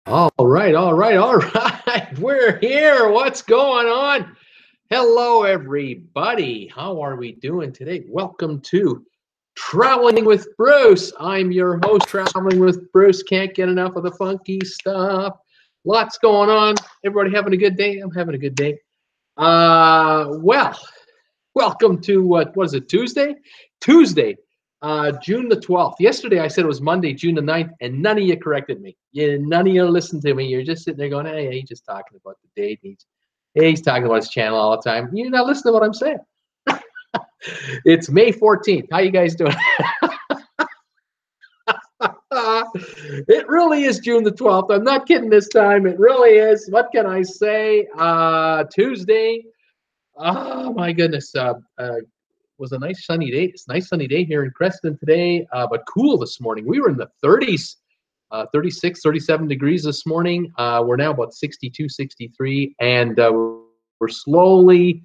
All right. We're here. What's going on? Hello, everybody. How are we doing today? Welcome to Traveling with Bruce. I'm your host, Traveling with Bruce. Can't get enough of the funky stuff. Lots going on. Everybody having a good day? I'm having a good day. Well, welcome to what was it, Tuesday? Tuesday, June the 12th. Yesterday I said it was Monday, June the 9th, and none of you corrected me. None of you listened to me. You're just sitting there going, hey, he's just talking about the date. He's talking about his channel all the time. You're not listening to what I'm saying. It's May 14th. How you guys doing? It really is June the 12th. I'm not kidding this time. It really is. What can I say? Tuesday. Oh, my goodness. Was a nice sunny day. It's a nice sunny day here in Creston today, but cool this morning. We were in the 30s, 36, 37 degrees this morning. We're now about 62, 63, and we're slowly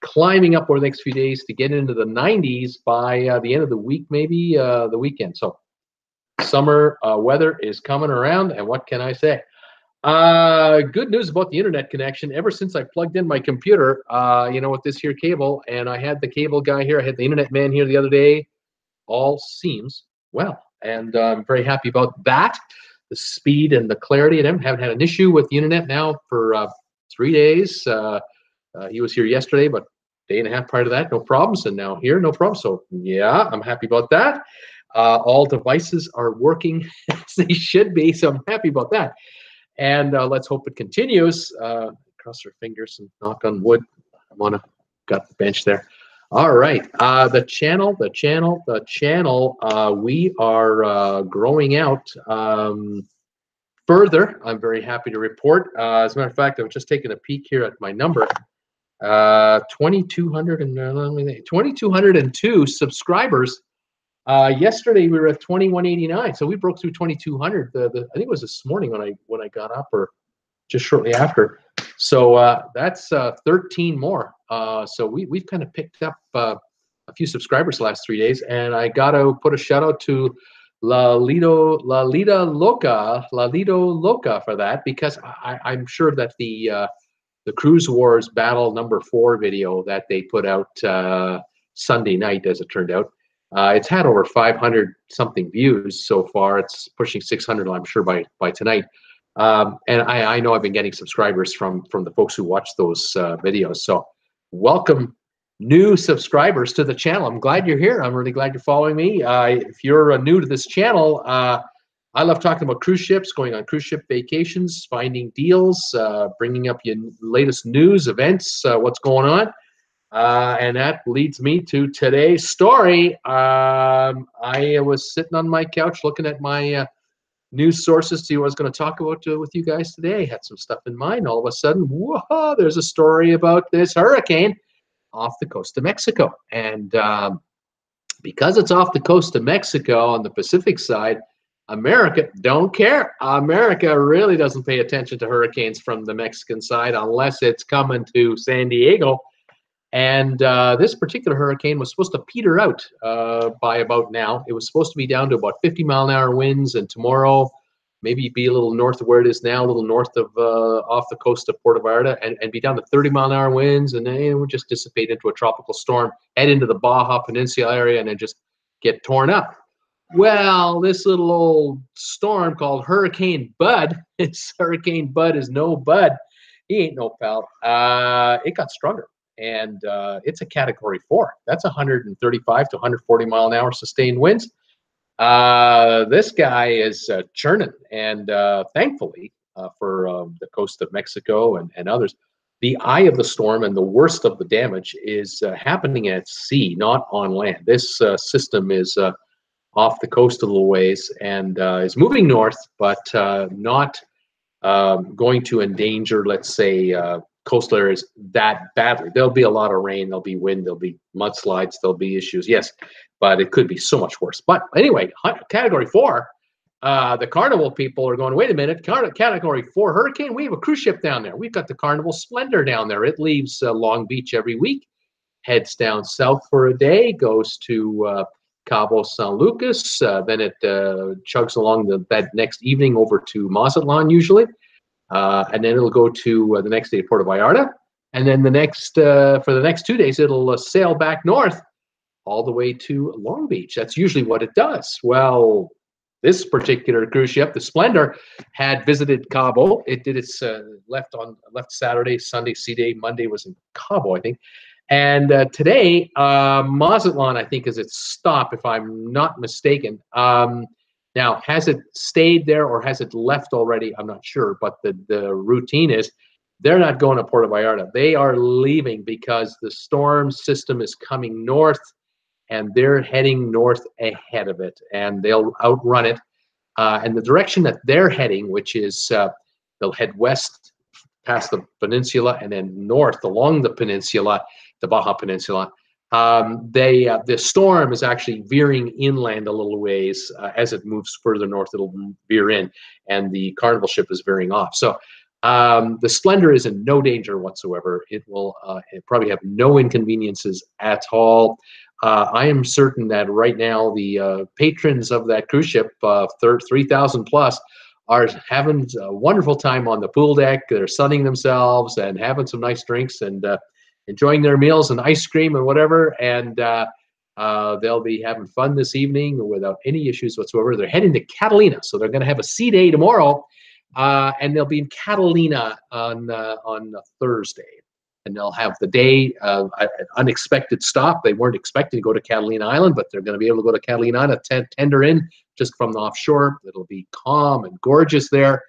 climbing up over the next few days to get into the 90s by the end of the week, maybe the weekend. So summer weather is coming around, and what can I say? Good news about the internet connection. Ever since I plugged in my computer, with this here cable, and I had the cable guy here, I had the internet man here the other day, all seems well. And I'm very happy about that. The speed and the clarity, and I haven't had an issue with the internet now for 3 days. He was here yesterday, but day and a half prior to that, no problems. And now here, no problem. So yeah, I'm happy about that. All devices are working as they should be. So I'm happy about that. And let's hope it continues. Cross our fingers and knock on wood. Got the bench there. All right. The channel. We are growing out further. I'm very happy to report. As a matter of fact, I was just taking a peek here at my number. 2,202 subscribers. Yesterday we were at 2189, so we broke through 2200. I think it was this morning when I got up, or just shortly after. So that's 13 more. So we've kind of picked up a few subscribers the last 3 days, and I got to put a shout out to Lalito Loca for that, because I'm sure that the Cruise Wars Battle #4 video that they put out Sunday night, as it turned out. It's had over 500 something views so far. It's pushing 600, I'm sure, by tonight. And I know I've been getting subscribers from the folks who watch those videos. So welcome new subscribers to the channel. I'm glad you're here. I'm really glad you're following me. If you're new to this channel, I love talking about cruise ships, going on cruise ship vacations, finding deals, bringing up your latest news, events, what's going on. And that leads me to today's story. I was sitting on my couch looking at my news sources to see what I was going to talk about with you guys today. Had some stuff in mind. All of a sudden, whoa, there's a story about this hurricane off the coast of Mexico. And because it's off the coast of Mexico on the Pacific side, America don't care. America really doesn't pay attention to hurricanes from the Mexican side unless it's coming to San Diego. And this particular hurricane was supposed to peter out by about now. It was supposed to be down to about 50-mile-an-hour winds, and tomorrow maybe be a little north of where it is now, a little north of off the coast of Puerto Vallarta, and be down to 30-mile-an-hour winds, and then it would just dissipate into a tropical storm, head into the Baja Peninsula area, and then just get torn up. Well, this little old storm called Hurricane Bud, this Hurricane Bud is no bud. He ain't no pal. It got stronger. And it's a Category 4. That's 135 to 140 mile an hour sustained winds. This guy is churning, and thankfully for the coast of Mexico and others, the eye of the storm and the worst of the damage is happening at sea, not on land. This system is off the coast a little ways and is moving north, but not going to endanger, let's say, coastal areas that badly. There'll be a lot of rain, there'll be wind, there'll be mudslides, there'll be issues, yes, but it could be so much worse. But anyway, Category 4, the Carnival people are going, wait a minute, Category 4 hurricane? We have a cruise ship down there. We've got the Carnival Splendor down there. It leaves Long Beach every week, heads down south for a day, goes to Cabo San Lucas. Then it chugs along that next evening over to Mazatlan usually. And then it'll go to the next day to Puerto Vallarta. And then for the next 2 days, it'll sail back north all the way to Long Beach. That's usually what it does. Well, this particular cruise ship, the Splendor, had visited Cabo. It did its left Saturday, Sunday, sea day. Monday was in Cabo, I think. And today, Mazatlan, I think, is its stop, if I'm not mistaken. Now, has it stayed there or has it left already? I'm not sure. But the routine is they're not going to Puerto Vallarta. They are leaving because the storm system is coming north, and they're heading north ahead of it, and they'll outrun it. And the direction that they're heading, which is they'll head west past the peninsula and then north along the peninsula, the Baja Peninsula. The storm is actually veering inland a little ways. As it moves further north, it'll veer in, and the Carnival ship is veering off. So the Splendor is in no danger whatsoever. It will probably have no inconveniences at all. I am certain that right now the patrons of that cruise ship, 3,000 plus, are having a wonderful time on the pool deck. They're sunning themselves and having some nice drinks and enjoying their meals and ice cream and whatever. And they'll be having fun this evening without any issues whatsoever. They're heading to Catalina, so they're going to have a sea day tomorrow, and they'll be in Catalina on Thursday. And they'll have the day an unexpected stop. They weren't expecting to go to Catalina Island, but they're going to be able to go to Catalina Island, tender in just from the offshore. It'll be calm and gorgeous there,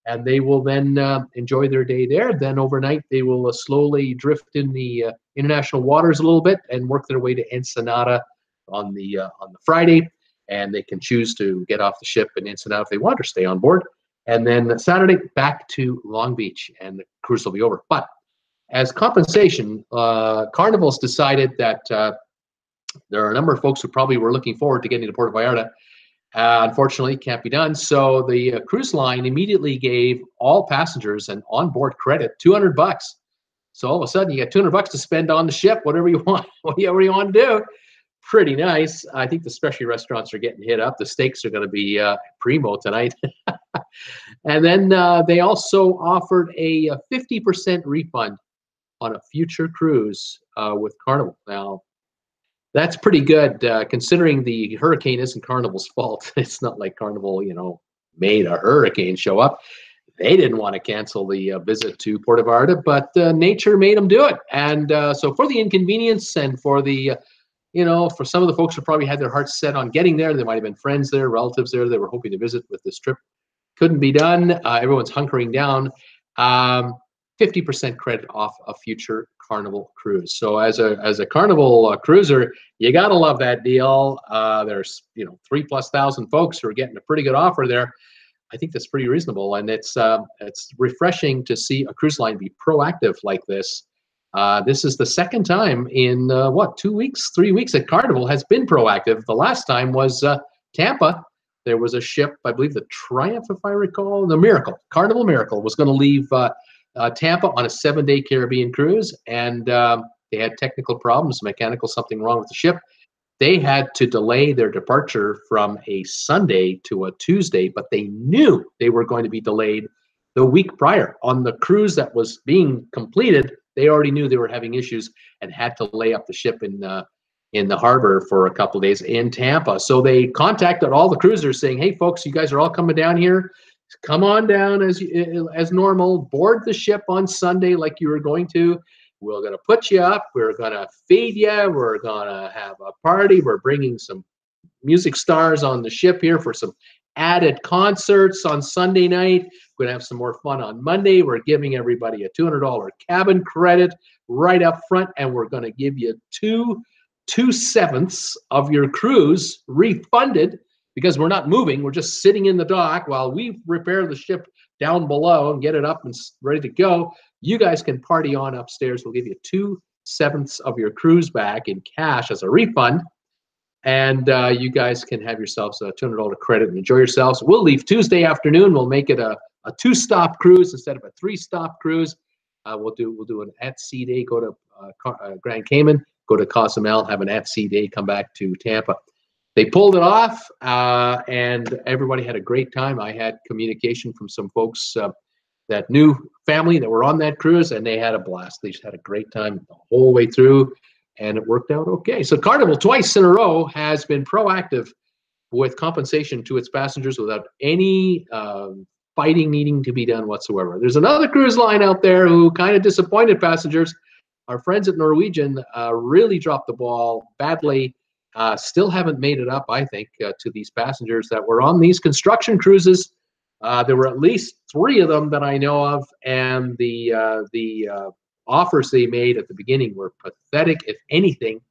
and they will then enjoy their day there. Then overnight, they will slowly drift in the international waters a little bit and work their way to Ensenada on the Friday, and they can choose to get off the ship in Ensenada if they want or stay on board. And then Saturday, back to Long Beach, and the cruise will be over. But as compensation, Carnival's decided that there are a number of folks who probably were looking forward to getting to Puerto Vallarta. Unfortunately, can't be done. So the cruise line immediately gave all passengers an onboard credit, $200. So all of a sudden, you got $200 to spend on the ship, whatever you want, whatever you want to do. Pretty nice. I think the specialty restaurants are getting hit up. The steaks are going to be primo tonight. And then they also offered a 50% refund on a future cruise with Carnival. Now, that's pretty good considering the hurricane isn't Carnival's fault. It's not like Carnival, made a hurricane show up. They didn't want to cancel the visit to Puerto Vallarta, but nature made them do it. And so for the inconvenience and for the, for some of the folks who probably had their hearts set on getting there, there might have been friends there, relatives there they were hoping to visit with this trip. Couldn't be done. Everyone's hunkering down. 50% credit off a future Carnival cruise. So as a Carnival cruiser, you gotta love that deal. There's 3,000+ folks who are getting a pretty good offer there. I think that's pretty reasonable, and it's refreshing to see a cruise line be proactive like this. This is the second time in 2 weeks, 3 weeks that Carnival has been proactive. The last time was Tampa. There was a ship, I believe the Triumph, if I recall, the Miracle, Carnival Miracle, was going to leave Tampa on a 7-day Caribbean cruise, and they had technical problems, something wrong with the ship. They had to delay their departure from a Sunday to a Tuesday, but they knew they were going to be delayed the week prior. On the cruise that was being completed, they already knew they were having issues and had to lay up the ship in the harbor for a couple of days in Tampa. So they contacted all the cruisers saying, hey, folks, you guys are all coming down here. Come on down as normal. Board the ship on Sunday like you were going to. We're going to put you up. We're going to feed you. We're going to have a party. We're bringing some music stars on the ship here for some added concerts on Sunday night. We're going to have some more fun on Monday. We're giving everybody a $200 cabin credit right up front, and we're going to give you 2/7 of your cruise refunded because we're not moving. We're just sitting in the dock while we repair the ship down below and get it up and ready to go. You guys can party on upstairs. We'll give you 2/7 of your cruise back in cash as a refund. And you guys can have yourselves a $200 credit and enjoy yourselves. We'll leave Tuesday afternoon. We'll make it a 2-stop cruise instead of a 3-stop cruise. We'll do an at-sea day, go to Grand Cayman, go to Cozumel, have an at-sea day, come back to Tampa. they pulled it off, and everybody had a great time. I had communication from some folks that knew family that were on that cruise, and they had a blast. They just had a great time the whole way through, and it worked out okay. So Carnival twice in a row has been proactive with compensation to its passengers without any fighting needing to be done whatsoever. There's another cruise line out there who kind of disappointed passengers. Our friends at Norwegian really dropped the ball badly. Still haven't made it up, I think, to these passengers that were on these construction cruises. There were at least 3 of them that I know of, and the offers they made at the beginning were pathetic, if anything.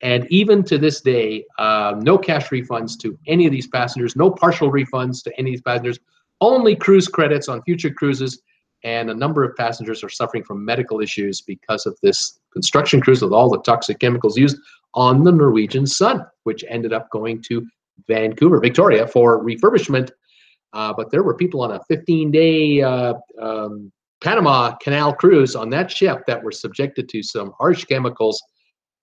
And even to this day, no cash refunds to any of these passengers, no partial refunds to any of these passengers, only cruise credits on future cruises. And a number of passengers are suffering from medical issues because of this construction cruise with all the toxic chemicals used on the Norwegian Sun, which ended up going to Victoria for refurbishment. But there were people on a 15-day Panama Canal cruise on that ship that were subjected to some harsh chemicals,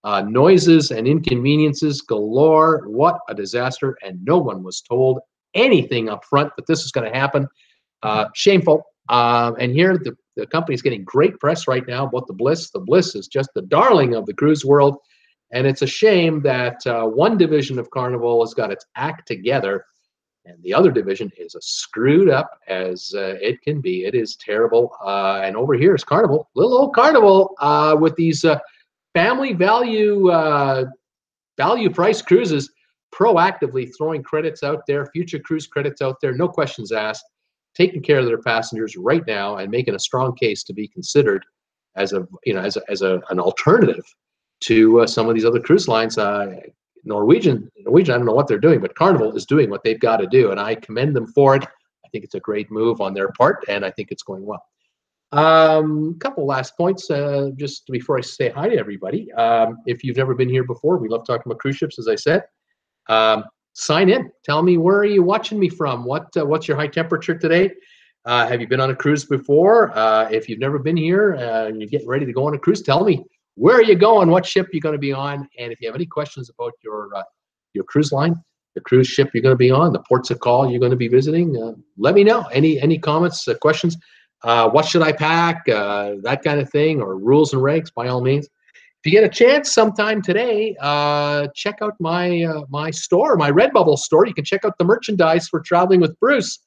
noises and inconveniences galore. What a disaster. And no one was told anything up front that this is going to happen. Shameful. And here the company's getting great press right now about the Bliss. The Bliss is just the darling of the cruise world. And it's a shame that one division of Carnival has got its act together, and the other division is as screwed up as it can be. It is terrible. And over here is Carnival, little old Carnival, with these family value price cruises, proactively throwing credits out there, future cruise credits out there, no questions asked, taking care of their passengers right now, and making a strong case to be considered as an alternative to some of these other cruise lines. Norwegian, I don't know what they're doing, but Carnival is doing what they've got to do, and I commend them for it. I think it's a great move on their part, and I think it's going well. Couple last points, just before I say hi to everybody. If you've never been here before, we love talking about cruise ships, as I said. Sign in. Tell me, where are you watching me from? What's your high temperature today? Have you been on a cruise before? If you've never been here and you're getting ready to go on a cruise, tell me, where are you going? What ship you're going to be on? And if you have any questions about your cruise line, the cruise ship you're going to be on, the ports of call you're going to be visiting, let me know. Any comments, questions? What should I pack? That kind of thing, or rules and regs, by all means. If you get a chance sometime today, check out my store, my Redbubble store. You can check out the merchandise for Traveling with Bruce.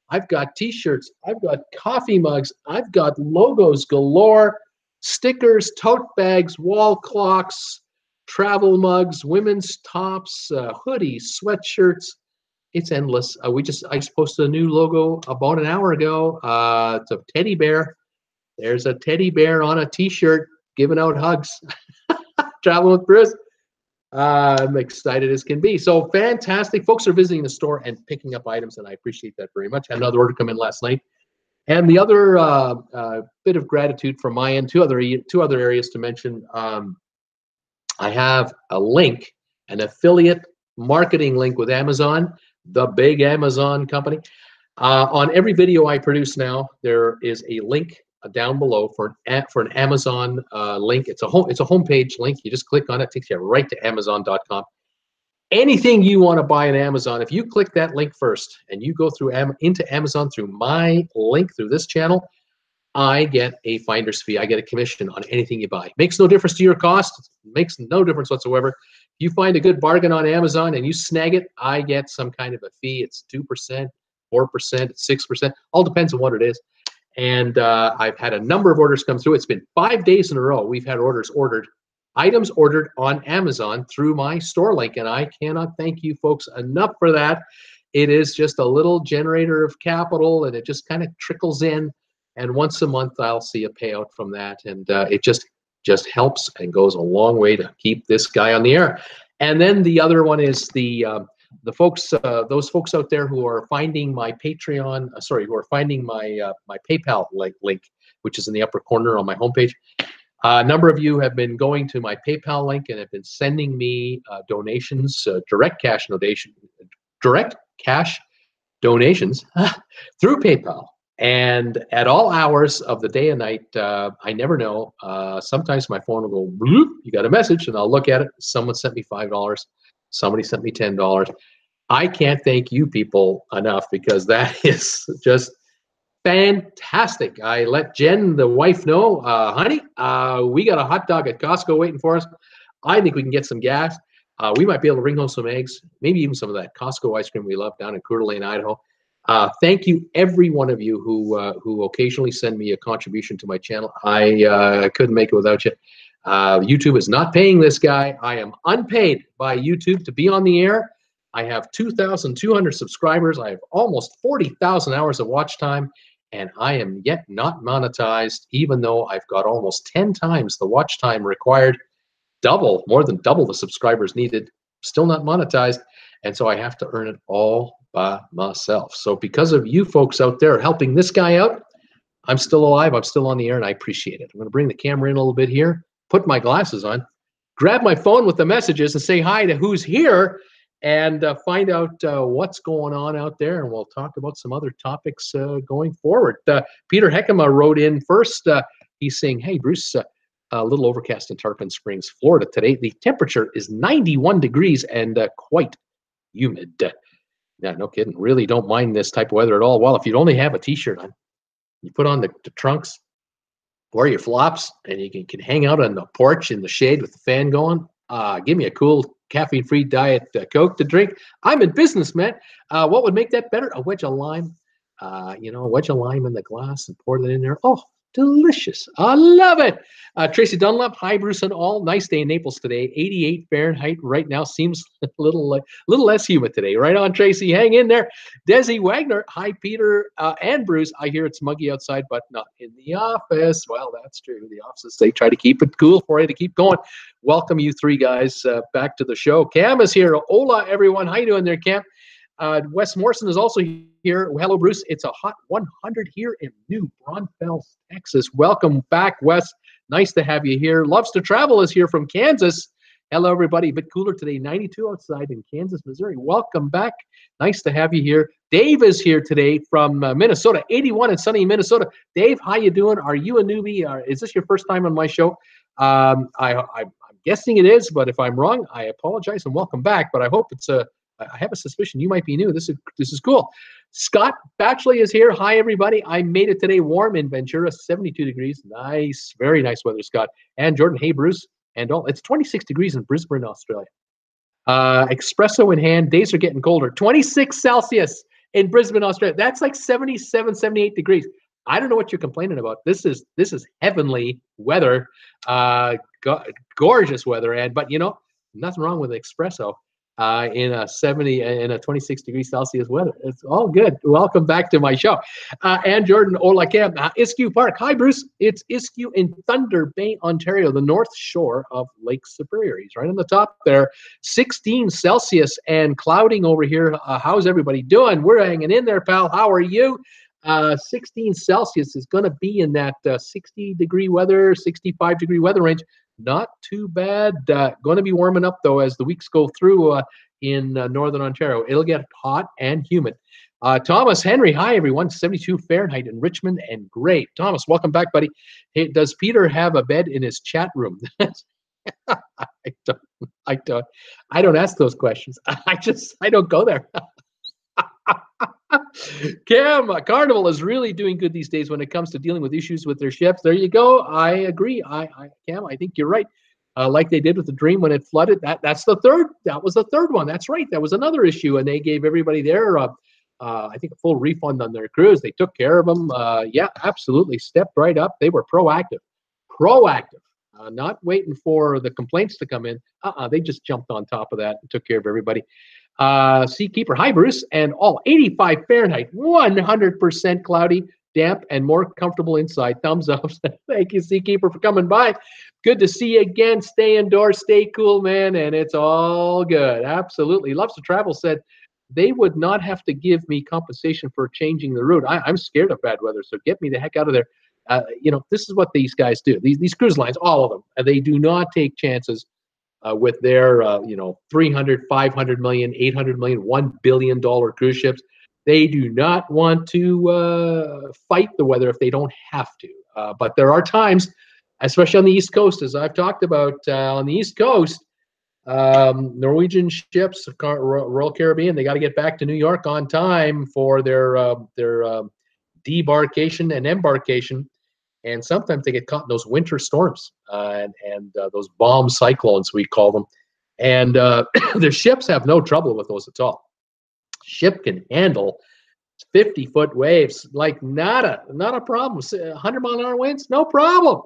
I've got T-shirts, I've got coffee mugs, I've got logos galore, stickers, tote bags, wall clocks, travel mugs, women's tops, hoodies, sweatshirts. It's endless. I just posted a new logo about an hour ago. It's a teddy bear. There's a teddy bear on a T-shirt giving out hugs. Traveling with Bruce. I'm excited as can be. So fantastic. Folks are visiting the store and picking up items, and I appreciate that very much. I had another order come in last night. And the other bit of gratitude from my end, two other areas to mention. I have a link, an affiliate marketing link with Amazon, the big Amazon company. On every video I produce now, there is a link down below for an Amazon link. It's a homepage link. You just click on it, takes you right to Amazon.com. Anything you want to buy on Amazon, if you click that link first and you go through into Amazon through my link through this channel, I get a finder's fee. I get a commission on anything you buy. Makes no difference to your cost. Makes no difference whatsoever. If you find a good bargain on Amazon and you snag it, I get some kind of a fee. It's 2%, 4%, 6%. All depends on what it is. And I've had a number of orders come through. It's been 5 days in a row we've had items ordered on Amazon through my store link, and I cannot thank you folks enough for that. It is just a little generator of capital, and it just kind of trickles in, and once a month I'll see a payout from that, and it just helps and goes a long way to keep this guy on the air. And then the other one is the folks, those folks out there who are finding my Patreon, who are finding my my PayPal link, which is in the upper corner on my homepage. A number of you have been going to my PayPal link and have been sending me donations, direct cash donations through PayPal. And at all hours of the day and night, I never know. Sometimes my phone will go, bloop, you got a message, and I'll look at it. Someone sent me $5. Somebody sent me $10. I can't thank you people enough because that is just fantastic. I let Jen, the wife, know, honey, we got a hot dog at Costco waiting for us. I think we can get some gas. We might be able to bring home some eggs, maybe even some of that Costco ice cream we love down in Coeur d'Alene, Idaho. Thank you, every one of you who occasionally send me a contribution to my channel. I couldn't make it without you. YouTube is not paying this guy. I am unpaid by YouTube to be on the air. I have 2,200 subscribers. I have almost 40,000 hours of watch time, and I am yet not monetized, even though I've got almost 10 times the watch time required, more than double the subscribers needed, still not monetized, and so I have to earn it all by myself. So because of you folks out there helping this guy out, I'm still alive, I'm still on the air, and I appreciate it. I'm going to bring the camera in a little bit here, put my glasses on, grab my phone with the messages and say hi to who's here, and find out what's going on out there, and we'll talk about some other topics going forward. Peter Heckema wrote in first. He's saying, hey, Bruce, a little overcast in Tarpon Springs, Florida today. The temperature is 91 degrees and quite humid. Yeah, no kidding. Really don't mind this type of weather at all. Well, if you only have a T-shirt on, you put on the trunks, wear your flops, and you can hang out on the porch in the shade with the fan going. Give me a cool caffeine-free diet Coke to drink. I'm in business, man. What would make that better? A wedge of lime. A wedge of lime in the glass and pour that in there. Oh, delicious. I love it. Tracy Dunlap, hi, Bruce and all. Nice day in Naples today. 88 Fahrenheit right now. Seems a little less humid today. Right on, Tracy. Hang in there. Desi Wagner, hi, Peter and Bruce. I hear it's muggy outside, but not in the office. Well, that's true. The offices, they try to keep it cool for you to keep going. Welcome, you three guys, back to the show. Cam is here. Hola, everyone. How you doing there, Cam? Wes Morrison is also here. Hello, Bruce. It's a hot 100 here in New Braunfels, Texas. Welcome back, Wes. Nice to have you here. Loves to Travel is here from Kansas. Hello, everybody. A bit cooler today, 92 outside in Kansas, Missouri. Welcome back. Nice to have you here. Dave is here today from Minnesota, 81 in sunny Minnesota. Dave, how you doing? Are you a newbie? Is this your first time on my show? I'm guessing it is, but if I'm wrong, I apologize and welcome back. But I hope it's I have a suspicion you might be new. This is cool. Scott Batchley is here. Hi, everybody. I made it today warm in Ventura, 72 degrees. Nice, very nice weather, Scott. And Jordan, hey, Bruce. And all. It's 26 degrees in Brisbane, Australia. Espresso in hand. Days are getting colder. 26 Celsius in Brisbane, Australia. That's like 77, 78 degrees. I don't know what you're complaining about. This is heavenly weather, gorgeous weather. But nothing wrong with espresso. In a 26 degrees Celsius weather. It's all good. Welcome back to my show. And Jordan Olacam, Iskew Park. Hi, Bruce. It's Iskew in Thunder Bay, Ontario, the north shore of Lake Superior. He's right on the top there. 16 Celsius and clouding over here. How's everybody doing? We're hanging in there, pal. How are you? 16 Celsius is going to be in that 60 degree weather, 65 degree weather range. Not too bad. Going to be warming up, though, as the weeks go through in northern Ontario. It'll get hot and humid. Thomas Henry, hi, everyone. 72 Fahrenheit in Richmond and great. Thomas, welcome back, buddy. Hey, does Peter have a bed in his chat room? I don't ask those questions. I don't go there. Cam, Carnival is really doing good these days when it comes to dealing with issues with their ships. There you go. I agree. Cam, I think you're right. Like they did with the Dream when it flooded. That's the third. That was the third one. That's right. That was another issue, and they gave everybody their, I think, a full refund on their cruise. They took care of them. Yeah, absolutely. Stepped right up. They were proactive. Not waiting for the complaints to come in. They just jumped on top of that and took care of everybody. Seakeeper, hi, Bruce, and all 85 Fahrenheit, 100% cloudy, damp, and more comfortable inside. Thumbs up. Thank you, Seakeeper, for coming by. Good to see you again. Stay indoors, stay cool, man, and it's all good. Absolutely. Loves to Travel said they would not have to give me compensation for changing the route. I'm scared of bad weather, so get me the heck out of there. This is what these guys do. These cruise lines, all of them, they do not take chances with their 300, 500 million, 800 million, $1 billion cruise ships. They do not want to fight the weather if they don't have to. But there are times, especially on the East Coast, as I've talked about on the East Coast, Norwegian ships, Royal Caribbean, they got to get back to New York on time for their debarkation and embarkation. And sometimes they get caught in those winter storms and those bomb cyclones, we call them. And the ships have no trouble with those at all. Ship can handle 50-foot waves like not a problem. 100-mile-an-hour winds, no problem.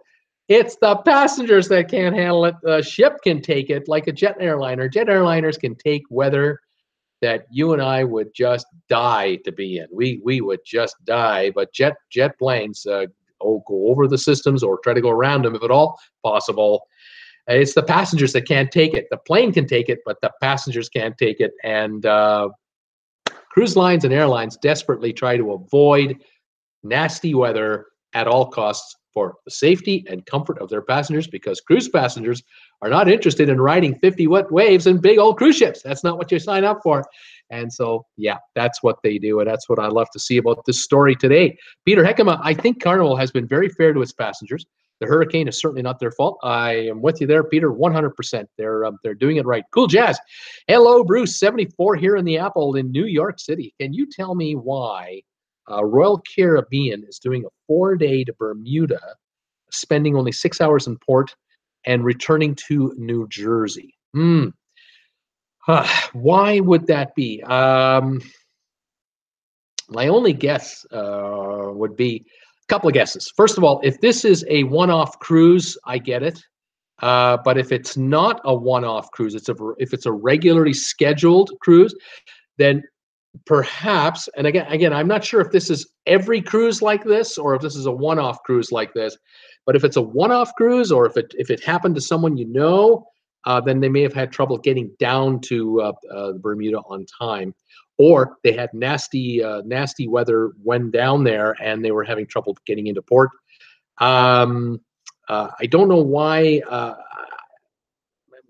It's the passengers that can't handle it. The ship can take it like a jet airliner. Jet airliners can take weather that you and I would just die to be in. We would just die. But jet planes go over the systems or try to go around them if at all possible. It's the passengers that can't take it. The plane can take it, but the passengers can't take it. And cruise lines and airlines desperately try to avoid nasty weather at all costs for the safety and comfort of their passengers, because cruise passengers are not interested in riding 50-foot waves in big old cruise ships. That's not what you sign up for. And so, yeah, that's what they do, and that's what I love to see about this story today. Peter Heckema, I think Carnival has been very fair to its passengers. The hurricane is certainly not their fault. I am with you there, Peter, 100%. They're doing it right. Cool jazz. Hello, Bruce, 74 here in the Apple in New York City. Can you tell me why Royal Caribbean is doing a 4-day to Bermuda, spending only 6 hours in port and returning to New Jersey? Why would that be? My only guess would be a couple of guesses. First of all, if this is a one-off cruise, I get it. But if it's not a one-off cruise, if it's a regularly scheduled cruise, then perhaps, and again, I'm not sure if this is every cruise like this or if this is a one-off cruise like this. But if it's a one-off cruise, or if it happened to someone you know, then they may have had trouble getting down to Bermuda on time, or they had nasty weather when down there and they were having trouble getting into port. I don't know why. I'm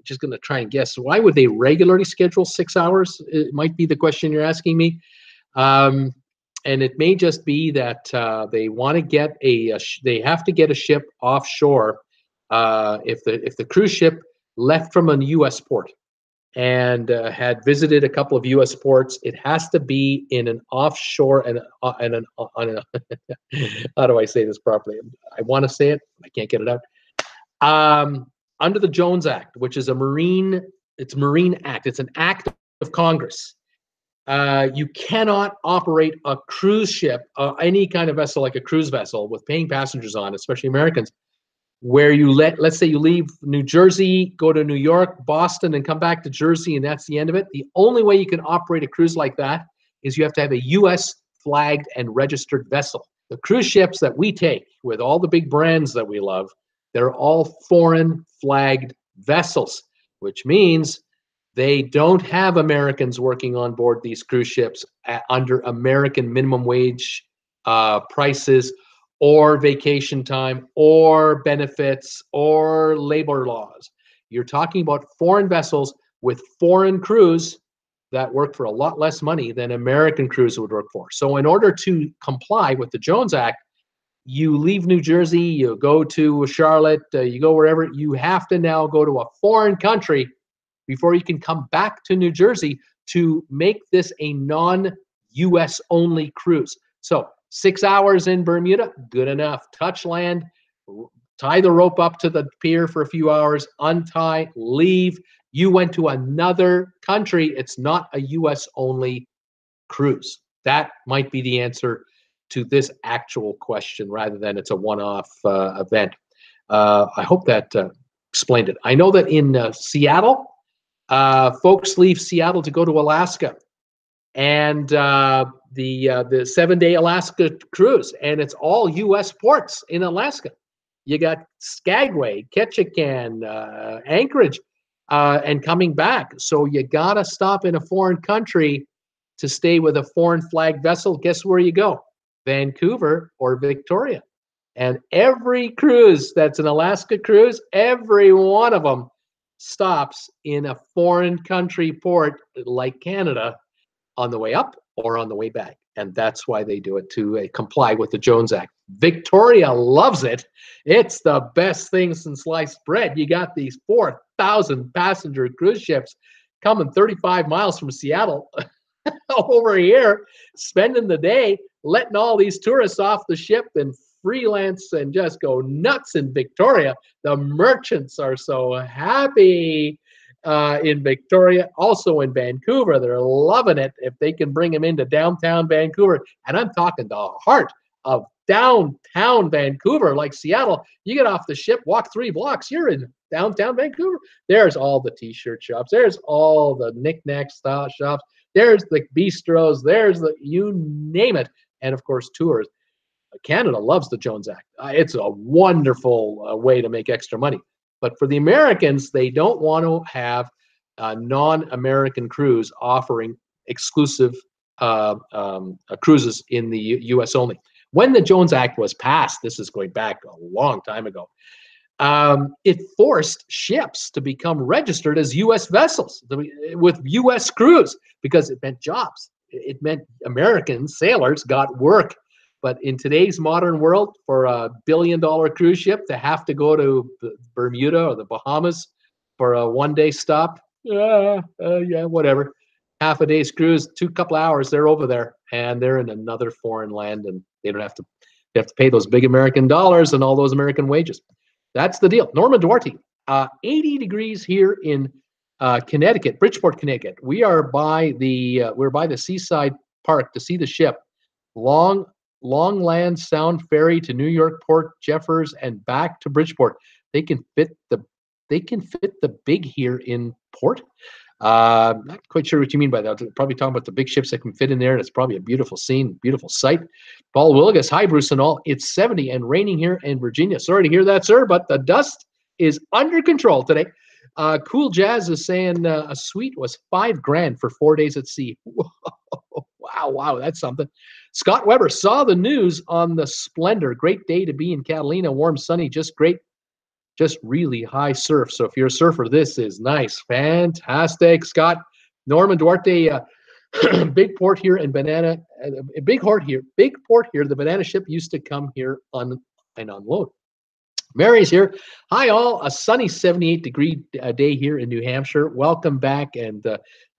just going to try and guess. Why would they regularly schedule 6 hours? It might be the question you're asking me. And it may just be that they want to get they have to get a ship offshore. If the cruise ship left from a U.S. port and had visited a couple of U.S. ports, it has to be in an offshore how do I say this properly? I want to say it, I can't get it out. Under the Jones Act, which is Marine Act. It's an act of Congress. You cannot operate a cruise ship, any kind of vessel like a cruise vessel with paying passengers on, especially Americans, where let's say you leave New Jersey, go to New York, Boston, and come back to Jersey, and that's the end of it. The only way you can operate a cruise like that is you have to have a U.S. flagged and registered vessel. The cruise ships that we take, with all the big brands that we love, they're all foreign flagged vessels, which means they don't have Americans working on board these cruise ships under American minimum wage prices, or vacation time, or benefits, or labor laws. You're talking about foreign vessels with foreign crews that work for a lot less money than American crews would work for. So in order to comply with the Jones Act, you leave New Jersey, you go to Charlotte, you go wherever, you have to now go to a foreign country before you can come back to New Jersey to make this a non-US only cruise. So 6 hours in Bermuda, good enough. Touch land, tie the rope up to the pier for a few hours, untie, leave. You went to another country. It's not a US only cruise. That might be the answer to this actual question, rather than it's a one-off event. I hope that explained it. I know that in Seattle, folks leave Seattle to go to Alaska, and the 7-day Alaska cruise, and it's all U.S. ports in Alaska. You got Skagway, Ketchikan, Anchorage, and coming back. So you gotta stop in a foreign country to stay with a foreign flag vessel. Guess where you go? Vancouver or Victoria. And every cruise that's an Alaska cruise, every one of them stops in a foreign country port like Canada on the way up or on the way back. And that's why they do it, to comply with the Jones Act. Victoria loves it. It's the best thing since sliced bread. You got these 4 4,000 passenger cruise ships coming 35 miles from Seattle over here, spending the day, letting all these tourists off the ship and freelance and just go nuts in Victoria. The merchants are so happy in Victoria, also in Vancouver. They're loving it if they can bring them into downtown Vancouver. And I'm talking the heart of downtown Vancouver, like Seattle. You get off the ship, walk 3 blocks, you're in downtown Vancouver. There's all the t-shirt shops. There's all the knick-knack style shops. There's the bistros. There's the, you name it. And of course, tours. Canada loves the Jones Act. It's a wonderful way to make extra money. But for the Americans, they don't want to have a non-American cruise offering exclusive cruises in the U.S. only. When the Jones Act was passed, this is going back a long time ago, it forced ships to become registered as U.S. vessels with U.S. crews because it meant jobs. It meant American sailors got work. But in today's modern world, for a billion-dollar cruise ship to have to go to Bermuda or the Bahamas for a one-day stop, yeah, whatever. Half a day's cruise, couple hours, they're over there, and they're in another foreign land, and they have to pay those big American dollars and all those American wages. That's the deal. Norman Duarte, 80 degrees here in Connecticut, Bridgeport, Connecticut. We're by the seaside park to see the ship. Longland Sound ferry to New York Port, Jeffers, and back to Bridgeport. They can fit the big here in port. Not quite sure what you mean by that. Probably talking about the big ships that can fit in there, and it's probably a beautiful scene, beautiful sight. Paul Willigas, hi Bruce and all. It's 70 and raining here in Virginia. Sorry to hear that, sir, but the dust is under control today. Cool Jazz is saying a suite was $5,000 for 4 days at sea. Wow, that's something. Scott Weber saw the news on the Splendor. Great day to be in Catalina. Warm, sunny, just great. Just really high surf. So if you're a surfer, this is nice. Fantastic, Scott. Norman Duarte, big port here and banana. Big port here. The banana ship used to come here and unload. Mary's here. Hi, all. A sunny 78-degree day here in New Hampshire. Welcome back, and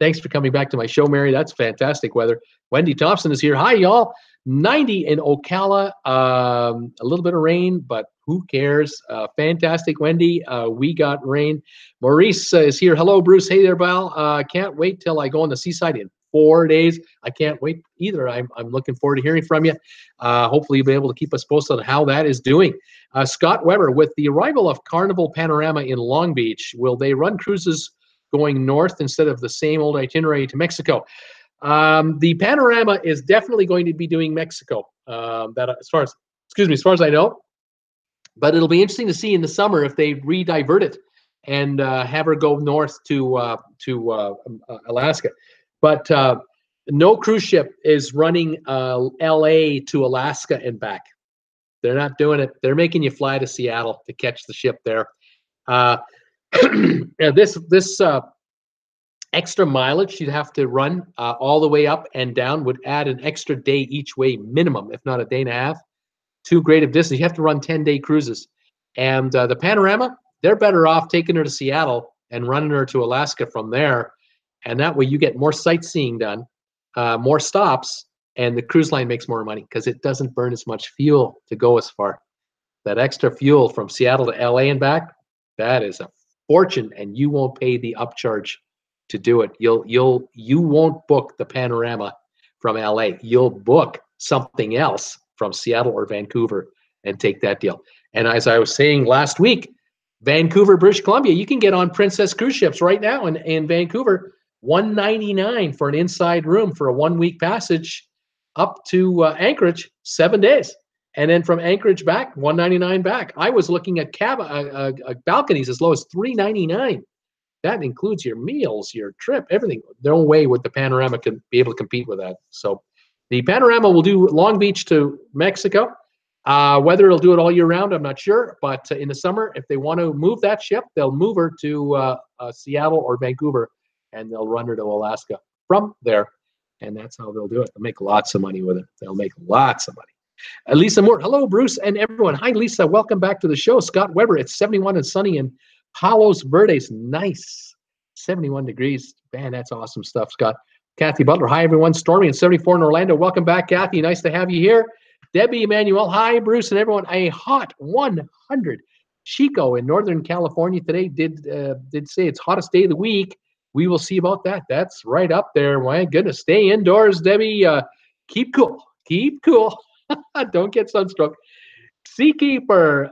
thanks for coming back to my show, Mary. That's fantastic weather. Wendy Thompson is here. Hi, y'all. 90 in Ocala. A little bit of rain, but who cares? Fantastic, Wendy. We got rain. Maurice is here. Hello, Bruce. Hey there, Val. Can't wait till I go on the seaside in 4 days. I can't wait either. I'm looking forward to hearing from you. Hopefully you'll be able to keep us posted on how that is doing. Scott Weber, with the arrival of Carnival Panorama in Long Beach, will they run cruises going north instead of the same old itinerary to Mexico? The Panorama is definitely going to be doing Mexico. As far as I know. But it'll be interesting to see in the summer if they re-divert it and have her go north to Alaska. But no cruise ship is running LA to Alaska and back. They're not doing it. They're making you fly to Seattle to catch the ship there. This extra mileage you'd have to run all the way up and down would add an extra day each way minimum, if not a day and a half. Too great of distance. You have to run 10-day cruises. And the Panorama, they're better off taking her to Seattle and running her to Alaska from there. And that way you get more sightseeing done, more stops, and the cruise line makes more money because it doesn't burn as much fuel to go as far. That extra fuel from Seattle to LA and back, that is a fortune, and you won't pay the upcharge to do it. You won't book the Panorama from LA. You'll book something else from Seattle or Vancouver and take that deal. And as I was saying last week, Vancouver, British Columbia, you can get on Princess cruise ships right now in Vancouver, $199 for an inside room for a 1-week passage up to Anchorage, 7 days. And then from Anchorage back, $199 back. I was looking at balconies as low as $399. That includes your meals, your trip, everything. No way would the Panorama could be able to compete with that. So the Panorama will do Long Beach to Mexico. Whether it'll do it all year round, I'm not sure. But in the summer, if they want to move that ship, they'll move her to Seattle or Vancouver, and they'll run her to Alaska from there. And that's how they'll do it. They'll make lots of money with it. They'll make lots of money. Lisa Moore, hello, Bruce and everyone. Hi, Lisa. Welcome back to the show. Scott Weber, it's 71 and sunny in Palos Verdes, nice. 71 degrees. Man, that's awesome stuff, Scott. Kathy Butler, hi, everyone. Stormy and 74 in Orlando. Welcome back, Kathy. Nice to have you here. Debbie Emanuel, hi, Bruce and everyone. A hot 100. Chico in Northern California today did say it's hottest day of the week. We will see about that. That's right up there. My goodness. Stay indoors, Debbie. Keep cool. Keep cool. Don't get sunstroke. Seakeeper,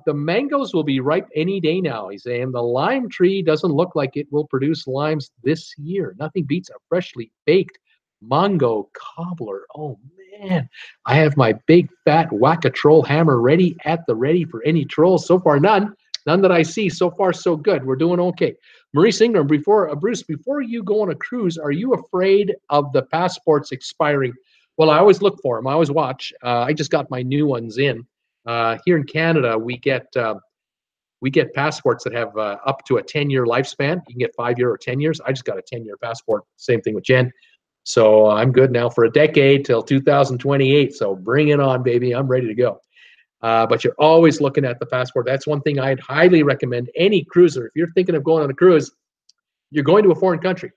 the mangoes will be ripe any day now. He's saying the lime tree doesn't look like it will produce limes this year. Nothing beats a freshly baked mango cobbler. Oh man, I have my big fat whack-a-troll hammer ready for any trolls. So far, none that I see. So far, so good. We're doing okay. Maurice Ingram, Bruce, before you go on a cruise, are you afraid of the passports expiring? Well, I always look for them. I always watch. I just got my new ones in. Here in Canada, we get passports that have up to a 10-year lifespan. You can get 5-year or 10 years. I just got a 10-year passport. Same thing with Jen. So I'm good now for a decade till 2028. So bring it on, baby. I'm ready to go. But you're always looking at the passport. That's one thing I'd highly recommend any cruiser. If you're thinking of going on a cruise, you're going to a foreign country.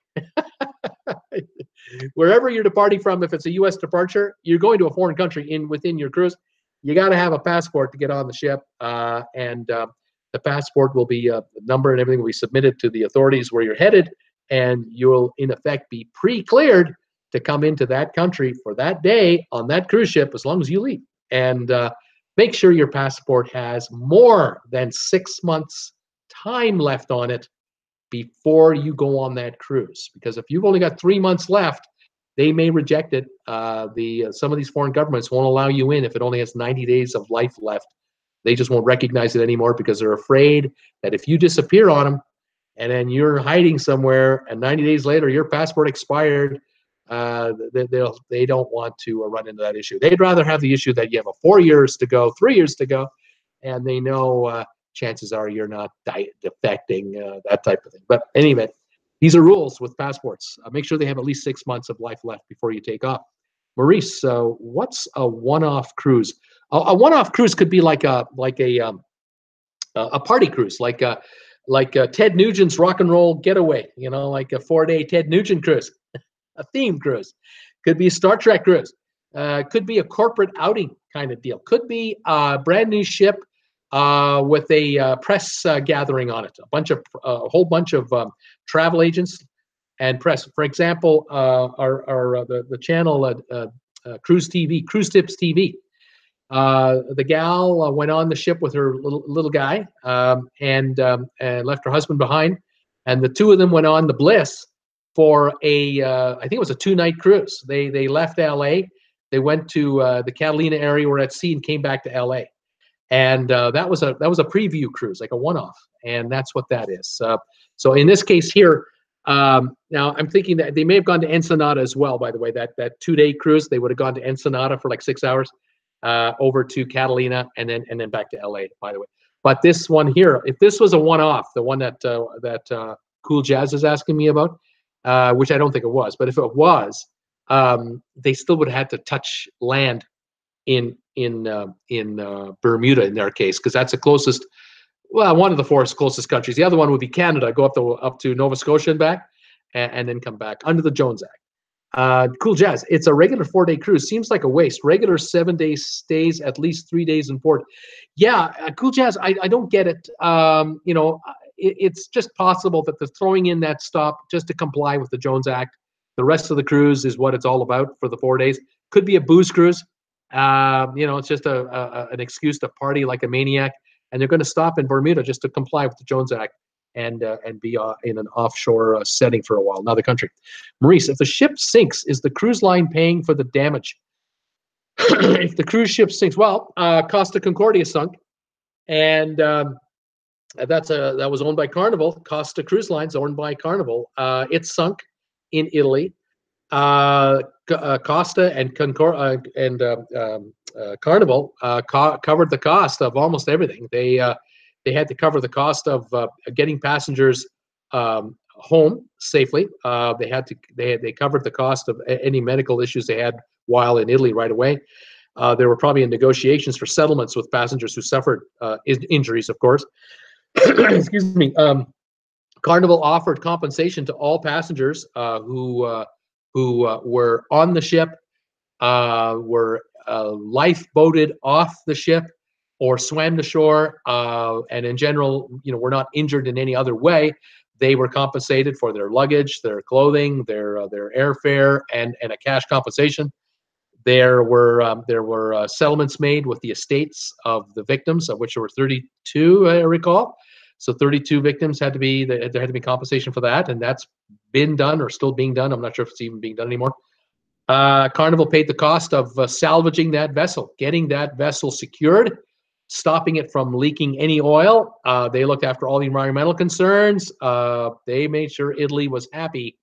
Wherever you're departing from, if it's a U.S. departure, you're going to a foreign country within your cruise. You got to have a passport to get on the ship, and the passport will be the number and everything will be submitted to the authorities where you're headed, and you'll in effect be pre-cleared to come into that country for that day on that cruise ship as long as you leave. And make sure your passport has more than 6 months time left on it before you go on that cruise, because if you've only got 3 months left, they may reject it. Some of these foreign governments won't allow you in if it only has 90 days of life left. They just won't recognize it anymore because they're afraid that if you disappear on them and then you're hiding somewhere and 90 days later your passport expired, they don't want to run into that issue. They'd rather have the issue that you have 4 years to go, 3 years to go, and they know chances are you're not defecting, that type of thing. But anyway, these are rules with passports. Make sure they have at least 6 months of life left before you take off. Maurice, what's a one-off cruise? A one-off cruise could be like a party cruise, like Ted Nugent's Rock and Roll Getaway. You know, like a 4-day Ted Nugent cruise, a theme cruise. Could be a Star Trek cruise. Could be a corporate outing kind of deal. Could be a brand new ship with a press gathering on it, a whole bunch of travel agents and press. For example, the channel Cruise Tips TV. The gal went on the ship with her little guy and left her husband behind, and the two of them went on the Bliss for I think it was a 2-night cruise. They left L.A. They went to the Catalina area, were at sea, and came back to L.A. And that was a preview cruise, like a one-off, and that's what that is. So in this case here, now I'm thinking that they may have gone to Ensenada as well. By the way, that 2-day cruise, they would have gone to Ensenada for like 6 hours, over to Catalina, and then back to LA. By the way, but this one here, if this was a one-off, the one that Cool Jazz is asking me about, which I don't think it was, but if it was, they still would have had to touch land in Bermuda in their case, because that's the closest. Well, one of the 4 closest countries. The other one would be Canada. Go up to Nova Scotia and back, and then come back under the Jones Act. Cool Jazz. It's a regular 4-day cruise. Seems like a waste. Regular 7-day stays, at least 3 days in port. Yeah, Cool Jazz. I don't get it. You know, it's just possible that they're throwing in that stop just to comply with the Jones Act. The rest of the cruise is what it's all about for the 4 days. Could be a booze cruise. You know, it's just an excuse to party like a maniac, and they're going to stop in Bermuda just to comply with the Jones Act and be in an offshore setting for a while, another country. Maurice, if the ship sinks, is the cruise line paying for the damage? If the cruise ship sinks, well, Costa Concordia sunk, and that was owned by Carnival. Costa Cruise Lines, owned by Carnival. It sunk in Italy. Costa and Carnival covered the cost of almost everything. They had to cover the cost of getting passengers home safely. They covered the cost of any medical issues they had while in Italy right away. There were probably in negotiations for settlements with passengers who suffered injuries, of course. excuse me. Carnival offered compensation to all passengers who were on the ship, were lifeboated off the ship, or swam to shore, and in general, were not injured in any other way. They were compensated for their luggage, their clothing, their airfare, and a cash compensation. There were settlements made with the estates of the victims, of which there were 32, I recall. So 32 victims there had to be compensation for that, and that's been done or still being done. I'm not sure if it's even being done anymore. Carnival paid the cost of salvaging that vessel, getting that vessel secured, stopping it from leaking any oil. They looked after all the environmental concerns. They made sure Italy was happy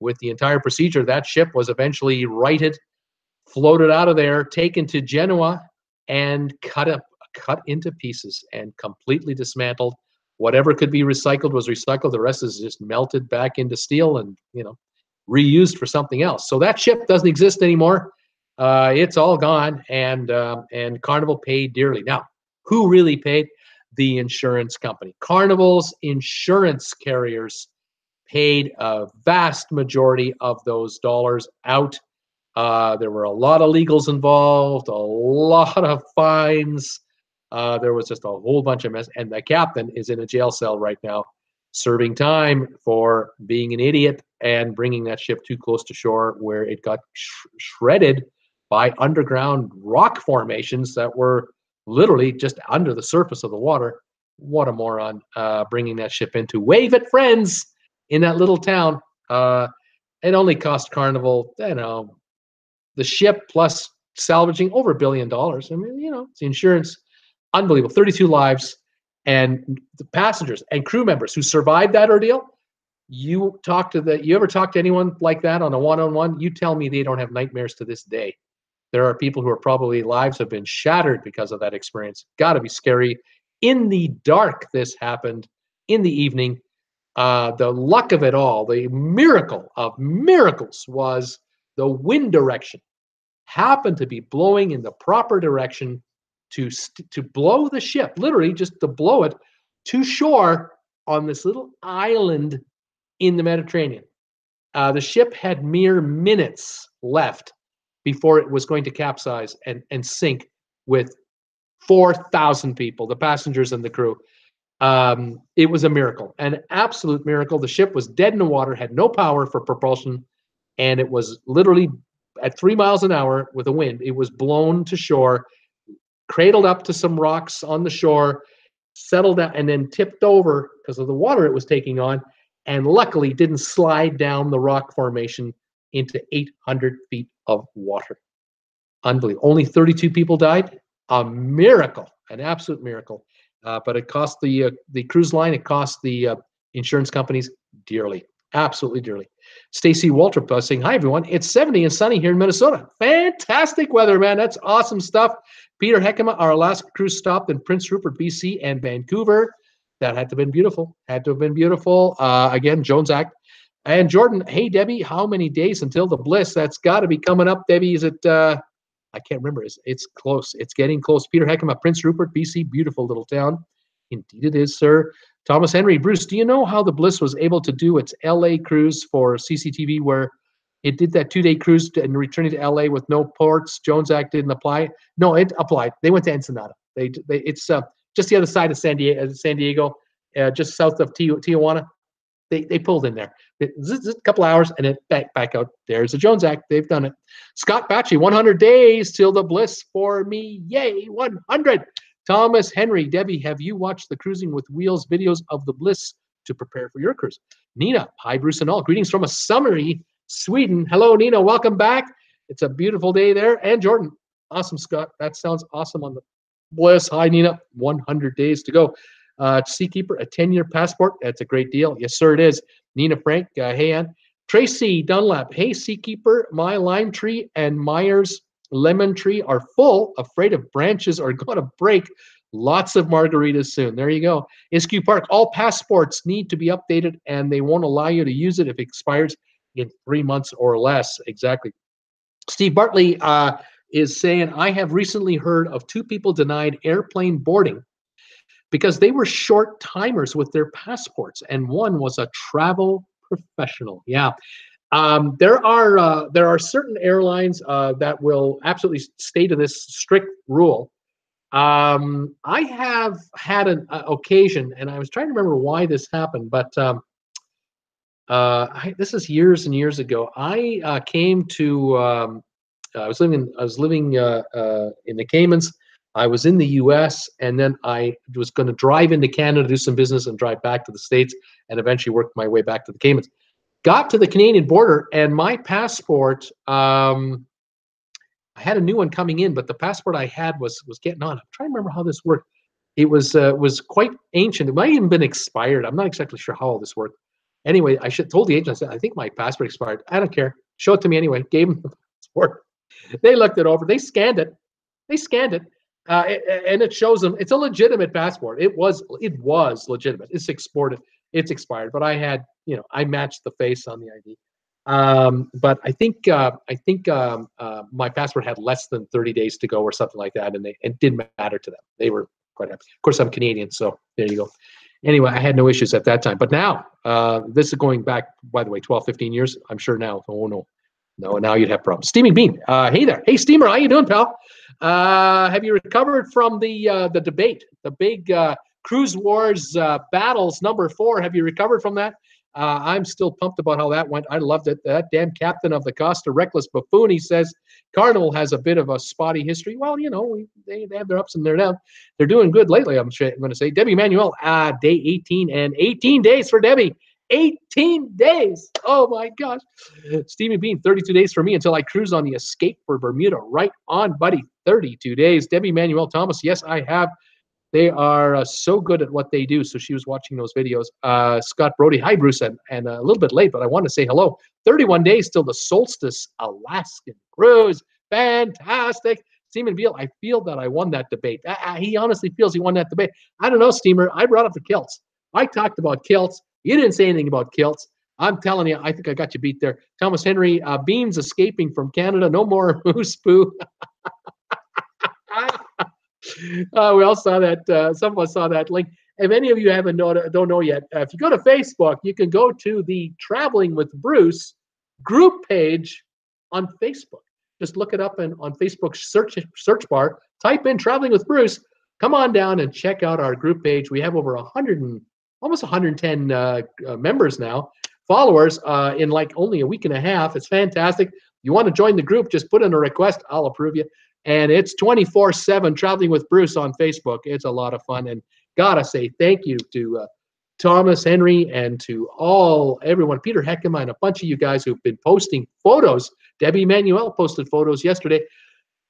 with the entire procedure. That ship was eventually righted, floated out of there, taken to Genoa, and cut into pieces and completely dismantled. Whatever could be recycled was recycled. The rest is just melted back into steel and reused for something else. So that ship doesn't exist anymore. It's all gone, and Carnival paid dearly. Now, who really paid? The insurance company. Carnival's insurance carriers paid a vast majority of those dollars out. There were a lot of legals involved, a lot of fines. There was just a whole bunch of mess. And the captain is in a jail cell right now, serving time for being an idiot and bringing that ship too close to shore, where it got shredded by underground rock formations that were literally just under the surface of the water. What a moron, bringing that ship in to wave at friends in that little town. It only cost Carnival, the ship plus salvaging over $1 billion. I mean, it's the insurance. Unbelievable. 32 lives, and the passengers and crew members who survived that ordeal. You ever talk to anyone like that on a one-on-one? You tell me they don't have nightmares to this day. There are people who are probably lives have been shattered because of that experience. Got to be scary. In the dark, this happened in the evening. The luck of it all, the miracle of miracles, was the wind direction happened to be blowing in the proper direction to blow the ship, literally just to blow it to shore on this little island in the Mediterranean. The ship had mere minutes left before it was going to capsize and sink with 4,000 people, the passengers and the crew. It was a miracle, an absolute miracle. The ship was dead in the water, had no power for propulsion, and it was literally at 3 miles an hour with a wind. It was blown to shore, cradled up to some rocks on the shore, settled down, and then tipped over because of the water it was taking on, and luckily didn't slide down the rock formation into 800 feet of water. Unbelievable. Only 32 people died. A miracle, an absolute miracle. But it cost the cruise line, it cost the insurance companies dearly, absolutely dearly. Stacy Waltrip saying, hi, everyone. It's 70 and sunny here in Minnesota. Fantastic weather, man. That's awesome stuff. Peter Heckema, our Alaska cruise stopped in Prince Rupert, BC, and Vancouver. That had to have been beautiful. Again, Jones Act. And Jordan, hey, Debbie, how many days until the Bliss? That's got to be coming up, Debbie. Is it, I can't remember. It's close. It's getting close. Peter Heckema, Prince Rupert, BC, beautiful little town. Indeed it is, sir. Thomas Henry, Bruce, do you know how the Bliss was able to do its LA cruise for CCTV, where it did that 2-day cruise and returning to LA with no ports? Jones Act didn't apply. No, it applied. They went to Ensenada. It's just the other side of San Diego, just south of Tijuana. They pulled in there. A couple hours and then back out. There's the Jones Act. They've done it. Scott Batchy, 100 days till the Bliss for me. Yay, 100. Thomas Henry, Debbie, have you watched the Cruising with Wheels videos of the Bliss to prepare for your cruise? Nina, hi, Bruce and all. Greetings from a summery Sweden. Hello, Nina. Welcome back. It's a beautiful day there. And Jordan, awesome, Scott. That sounds awesome on the Bliss. Hi, Nina. 100 days to go. Seakeeper, a 10-year passport. That's a great deal. Yes, sir, it is. Nina Frank, hey, Ann. Tracy Dunlap, hey, Seakeeper, my lime tree and Myers lemon tree are full, afraid of branches are going to break. Lots of margaritas soon. There you go. Iskew Park, all passports need to be updated, and they won't allow you to use it if it expires in 3 months or less. Exactly. Steve Bartley is saying, I have recently heard of 2 people denied airplane boarding because they were short timers with their passports, and one was a travel professional. Yeah. There are certain airlines that will absolutely stay to this strict rule. I have had an occasion, and I was trying to remember why this happened, but this is years and years ago. I came to I was living in the Caymans. I was in the U.S. and then I was going to drive into Canada, do some business, and drive back to the States, and eventually work my way back to the Caymans. Got to the Canadian border, and my passport. I had a new one coming in, but the passport I had was getting on. I'm trying to remember how this worked. It was quite ancient. It might have even been expired. I'm not exactly sure how all this worked. Anyway, I should told the agent. I said, I think my passport expired. I don't care. Show it to me anyway. Gave them the passport. They looked it over. They scanned it. And it shows them it's a legitimate passport. It was legitimate. It's exported. It's expired. But I had, I matched the face on the ID. But I think my passport had less than 30 days to go or something like that, and it didn't matter to them. They were quite happy. Of course, I'm Canadian, so there you go. Anyway, I had no issues at that time. But now, this is going back, by the way, 12, 15 years. I'm sure now. Oh no, now you'd have problems. Steaming Bean, hey there, hey Steamer, how you doing, pal? Have you recovered from the debate, the big Cruise Wars battles #4? Have you recovered from that? I'm still pumped about how that went. I loved it. That damn captain of the Costa Reckless Buffoon, he says Carnival has a bit of a spotty history. Well, they have their ups and their downs. They're doing good lately, I'm going to say. Debbie Manuel, day 18 and 18 days for Debbie. 18 days. Oh, my gosh. Stevie Bean, 32 days for me until I cruise on the Escape for Bermuda. Right on, buddy. 32 days. Debbie Manuel Thomas, yes, I have. They are so good at what they do. So she was watching those videos. Scott Brody, hi, Bruce, and a little bit late, but I want to say hello. 31 days till the Solstice Alaskan cruise. Fantastic. Steamer Beal, I feel that I won that debate. He honestly feels he won that debate. I don't know, Steamer. I brought up the kilts. I talked about kilts. You didn't say anything about kilts. I'm telling you, I think I got you beat there. Thomas Henry, Beans escaping from Canada. No more moose poo. We all saw that. Some of us saw that link. If any of you don't know yet, if you go to Facebook, you can go to the Traveling with Bruce group page on Facebook. Just look it up on Facebook search bar. Type in Traveling with Bruce. Come on down and check out our group page. We have over almost 110 members now, followers in like only a week and a half. It's fantastic. You want to join the group? Just put in a request. I'll approve you. And it's 24/7 Traveling with Bruce on Facebook. It's a lot of fun. And gotta say thank you to Thomas Henry and to everyone, Peter Heckema and a bunch of you guys who've been posting photos. Debbie Manuel posted photos yesterday.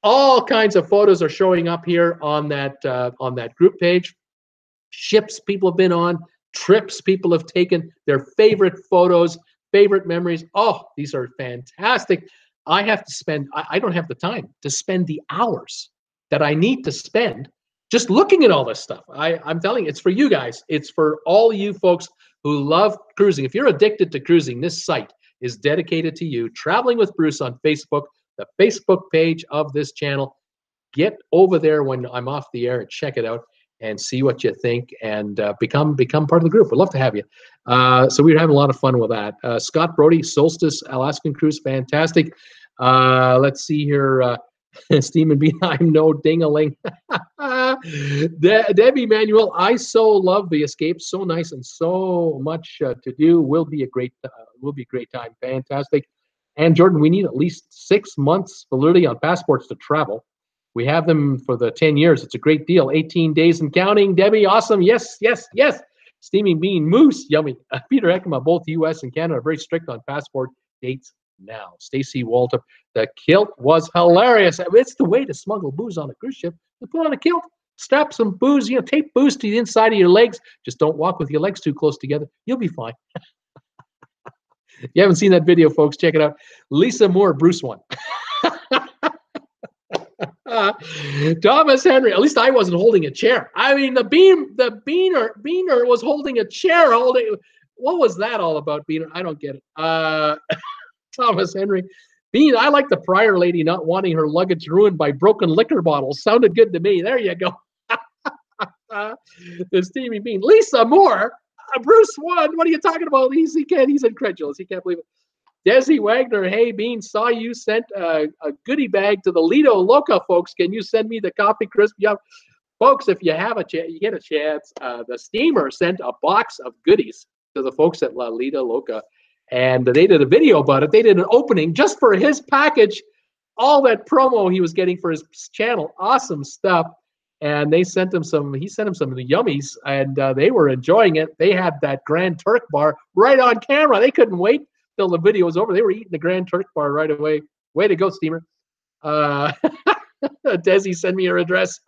All kinds of photos are showing up here on that group page. Ships people have been on, trips people have taken, their favorite photos, favorite memories. Oh, these are fantastic. I don't have the time to spend the hours that I need to spend just looking at all this stuff. I'm telling you, it's for you guys. It's for all you folks who love cruising. If you're addicted to cruising, this site is dedicated to you. Traveling with Bruce on Facebook, the Facebook page of this channel. Get over there when I'm off the air and check it out and see what you think and become part of the group. We'd love to have you. So we're having a lot of fun with that. Scott Brody, Solstice Alaskan Cruise, fantastic. Let's see here. Steam and Bean, I'm no ding-a-ling. Debbie Manuel, I so love the Escape. So nice and so much to do. Will be a great time. Fantastic. And Jordan, we need at least 6 months validity on passports to travel. We have them for the 10 years. It's a great deal. 18 days and counting. Debbie, awesome. Yes. Steaming Bean, Moose, yummy. Peter Heckema, both U.S. and Canada are very strict on passport dates now. Stacy Walter, the kilt was hilarious. It's the way to smuggle booze on a cruise ship. You put on a kilt, strap some booze, tape booze to the inside of your legs. Just don't walk with your legs too close together. You'll be fine. If you haven't seen that video, folks, check it out. Lisa Moore, Bruce one. Thomas Henry, at least I wasn't holding a chair. I mean, the Beaner was holding a chair. What was that all about, Beaner? I don't get it. Thomas Henry, Bean, I like the prior lady not wanting her luggage ruined by broken liquor bottles. Sounded good to me. There you go. The Steamy Bean. Lisa Moore. Bruce won. What are you talking about? He's incredulous. He can't believe it. Desi Wagner, hey Bean, saw you sent a goodie bag to the Lido Loca folks. Can you send me the copy, Chris? Yeah, folks, if you have a chance, you get a chance. The Steamer sent a box of goodies to the folks at La Lido Loca, and they did a video about it. They did an opening just for his package, all that promo he was getting for his channel. Awesome stuff. And they sent him some. He sent him some of the yummies, and they were enjoying it. They had that Grand Turk bar right on camera. They couldn't wait till the video was over. They were eating the Grand Turk bar right away. Way to go, Steamer. Desi, send me your address.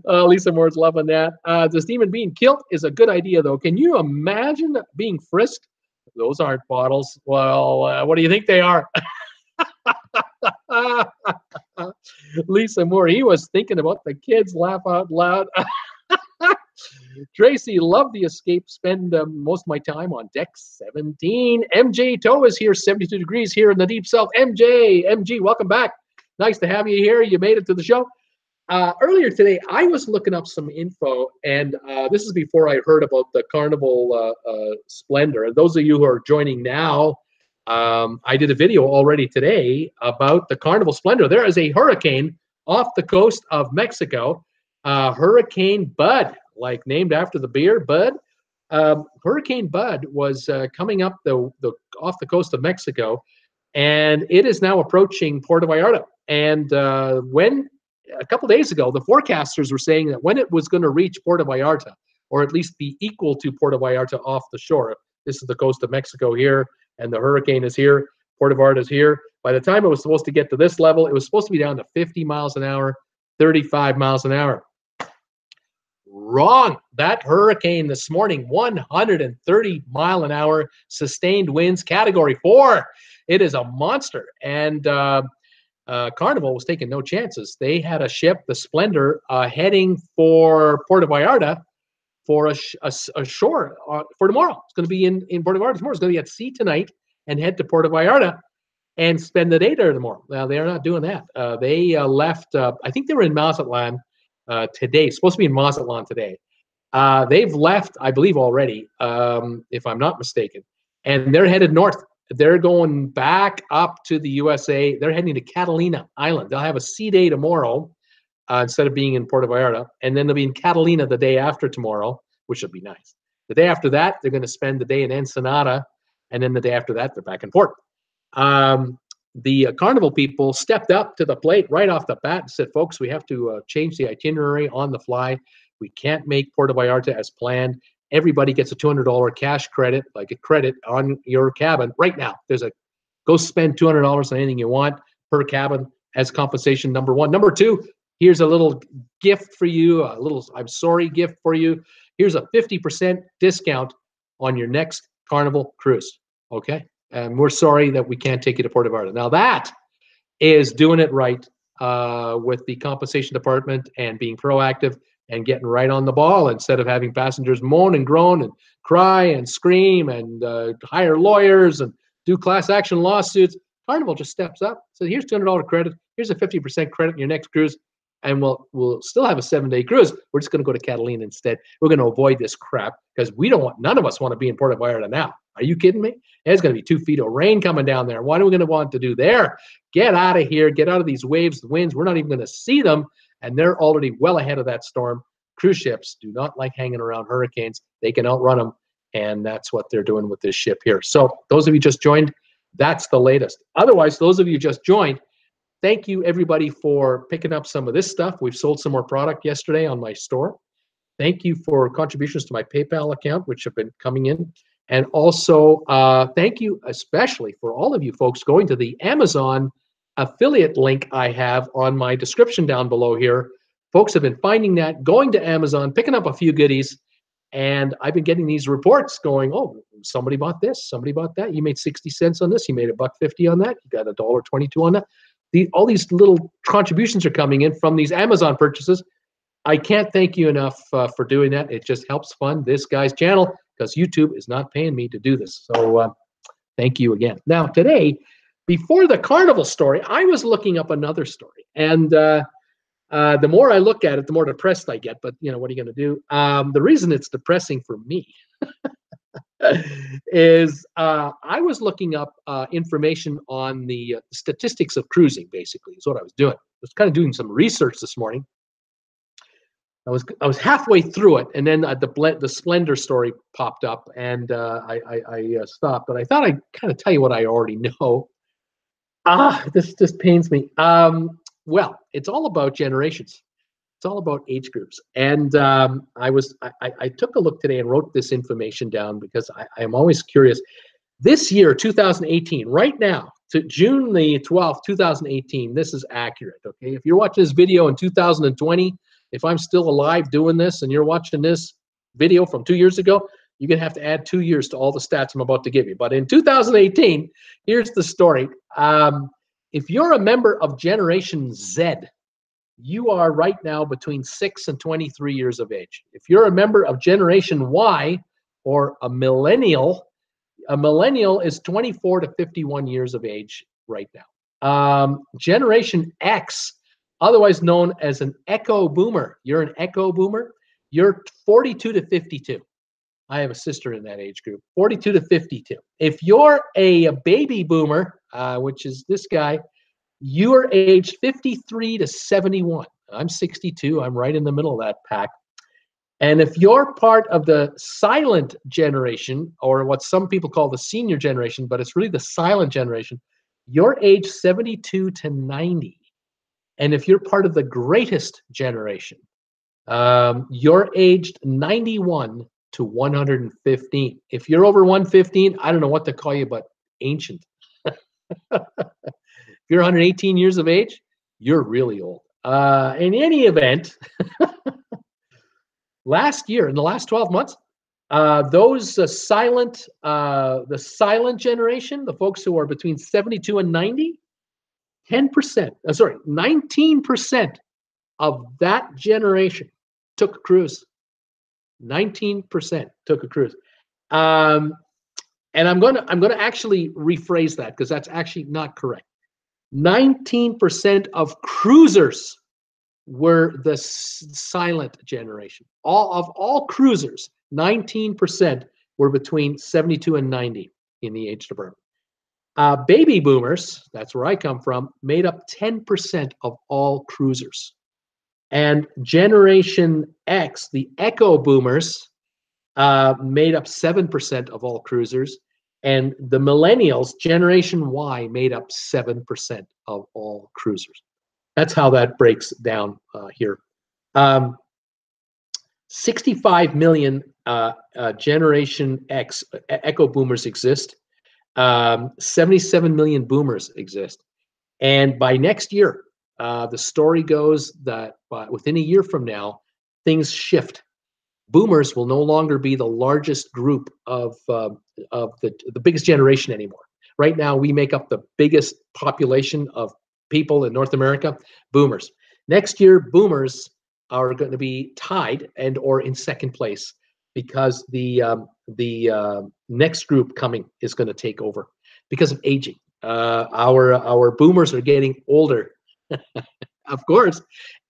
Lisa Moore's loving that. The Steam Bean kilt is a good idea, though. Can you imagine being frisked? Those aren't bottles. Well, what do you think they are? Lisa Moore, he was thinking about the kids. Laugh out loud. Tracy, love the escape. Spend most of my time on deck 17. MJ Toe is here, 72 degrees here in the deep south. MG, welcome back. Nice to have you here. You made it to the show. Earlier today, I was looking up some info, and this is before I heard about the Carnival Splendor. And those of you who are joining now, I did a video already today about the Carnival Splendor. There is a hurricane off the coast of Mexico, Hurricane Bud, like named after the beer, Bud. Hurricane Bud was coming up off the coast of Mexico, and it is now approaching Puerto Vallarta. And when a couple days ago, the forecasters were saying that when it was going to reach Puerto Vallarta, or at least be equal to Puerto Vallarta off the shore, this is the coast of Mexico here, and the hurricane is here, Puerto Vallarta is here. By the time it was supposed to get to this level, it was supposed to be down to 50 miles an hour, 35 miles an hour. Wrong. That hurricane this morning, 130 mile an hour sustained winds, category 4. It is a monster. And Carnival was taking no chances. They had a ship, the Splendor, heading for Puerto Vallarta for a shore for tomorrow. It's going to be in Puerto Vallarta tomorrow. It's going to be at sea tonight and head to Puerto Vallarta and spend the day there tomorrow. Now, they're not doing that. They left, I think they were in Mazatlan today. It's supposed to be in Mazatlan today. They've left, I believe, already, if I'm not mistaken. And they're headed north. They're going back up to the USA. They're heading to Catalina Island. They'll have a sea day tomorrow instead of being in Puerto Vallarta. And then they'll be in Catalina the day after tomorrow, which will be nice. The day after that, they're going to spend the day in Ensenada. And then the day after that, they're back in port. The Carnival people stepped up to the plate right off the bat and said, folks, we have to change the itinerary on the fly. We can't make Puerto Vallarta as planned. Everybody gets a $200 cash credit, like a credit on your cabin right now. Go spend $200 on anything you want per cabin as compensation, number one. Number two, here's a little gift for you, a little I'm sorry gift for you. Here's a 50% discount on your next Carnival cruise, okay? And we're sorry that we can't take you to Puerto Vallarta. Now that is doing it right with the compensation department and being proactive and getting right on the ball instead of having passengers moan and groan and cry and scream and hire lawyers and do class action lawsuits. Carnival just steps up. So here's $200 credit. Here's a 50% credit in your next cruise. And we'll still have a 7-day cruise. We're just going to go to Catalina instead. We're going to avoid this crap because none of us want to be in Puerto Vallarta now. Are you kidding me? There's going to be 2 feet of rain coming down there. What are we going to want to do there? Get out of here. Get out of these waves, the winds. We're not even going to see them. And they're already well ahead of that storm. Cruise ships do not like hanging around hurricanes. They can outrun them. And that's what they're doing with this ship here. So those of you just joined, that's the latest. Otherwise, those of you just joined, thank you, everybody, for picking up some of this stuff. We've sold some more product yesterday on my store. Thank you for contributions to my PayPal account, which have been coming in. And also, thank you especially for all of you folks going to the Amazon affiliate link I have on my description down below here. Folks have been finding that, going to Amazon, picking up a few goodies, and I've been getting these reports going, oh, somebody bought this, somebody bought that. You made 60 cents on this. You made $1.50 on that. You got $1.22 on that. All these little contributions are coming in from these Amazon purchases. I can't thank you enough for doing that. It just helps fund this guy's channel because YouTube is not paying me to do this. So thank you again. Now today, before the Carnival story, I was looking up another story. And The more I look at it, the more depressed I get. But you know, what are you going to do? The reason it's depressing for me is I was looking up information on the statistics of cruising. Basically, is what I was doing. I was kind of doing some research this morning. I was halfway through it, and then the Splendor story popped up, and I stopped. But I thought I'd kind of tell you what I already know. This just pains me. Well, it's all about generations. It's all about age groups. And I took a look today and wrote this information down because I am always curious. This year, 2018, right now, to June the 12th, 2018, this is accurate. Okay, if you're watching this video in 2020. If I'm still alive doing this and you're watching this video from 2 years ago, you're going to have to add 2 years to all the stats I'm about to give you. But in 2018, here's the story. If you're a member of Generation Z, you are right now between 6 and 23 years of age. If you're a member of Generation Y or a millennial is 24 to 51 years of age right now. Generation X, otherwise known as an echo boomer. You're an echo boomer. You're 42 to 52. I have a sister in that age group, 42 to 52. If you're a baby boomer, which is this guy, you are aged 53 to 71. I'm 62. I'm right in the middle of that pack. And if you're part of the silent generation, or what some people call the senior generation, but it's really the silent generation, you're aged 72 to 90. And if you're part of the greatest generation, you're aged 91 to 115. If you're over 115, I don't know what to call you, but ancient. If you're 118 years of age, you're really old. In any event, last year, in the last 12 months, the silent generation, the folks who are between 72 and 90, 19% of that generation took a cruise. 19% took a cruise. And I'm gonna actually rephrase that because that's actually not correct. 19% of cruisers were the silent generation. All cruisers, 19% were between 72 and 90 in the age department. Baby boomers, that's where I come from, made up 10% of all cruisers. And Generation X, the echo boomers, made up 7% of all cruisers. And the millennials, Generation Y, made up 7% of all cruisers. That's how that breaks down here. 65 million Generation X echo boomers exist. 77 million boomers exist. And by next year, the story goes that within a year from now, things shift. Boomers will no longer be the largest group of the biggest generation anymore. Right now, we make up the biggest population of people in North America, boomers. Next year, boomers are going to be tied and or in second place because the next group coming is going to take over because of aging. Our boomers are getting older. Of course,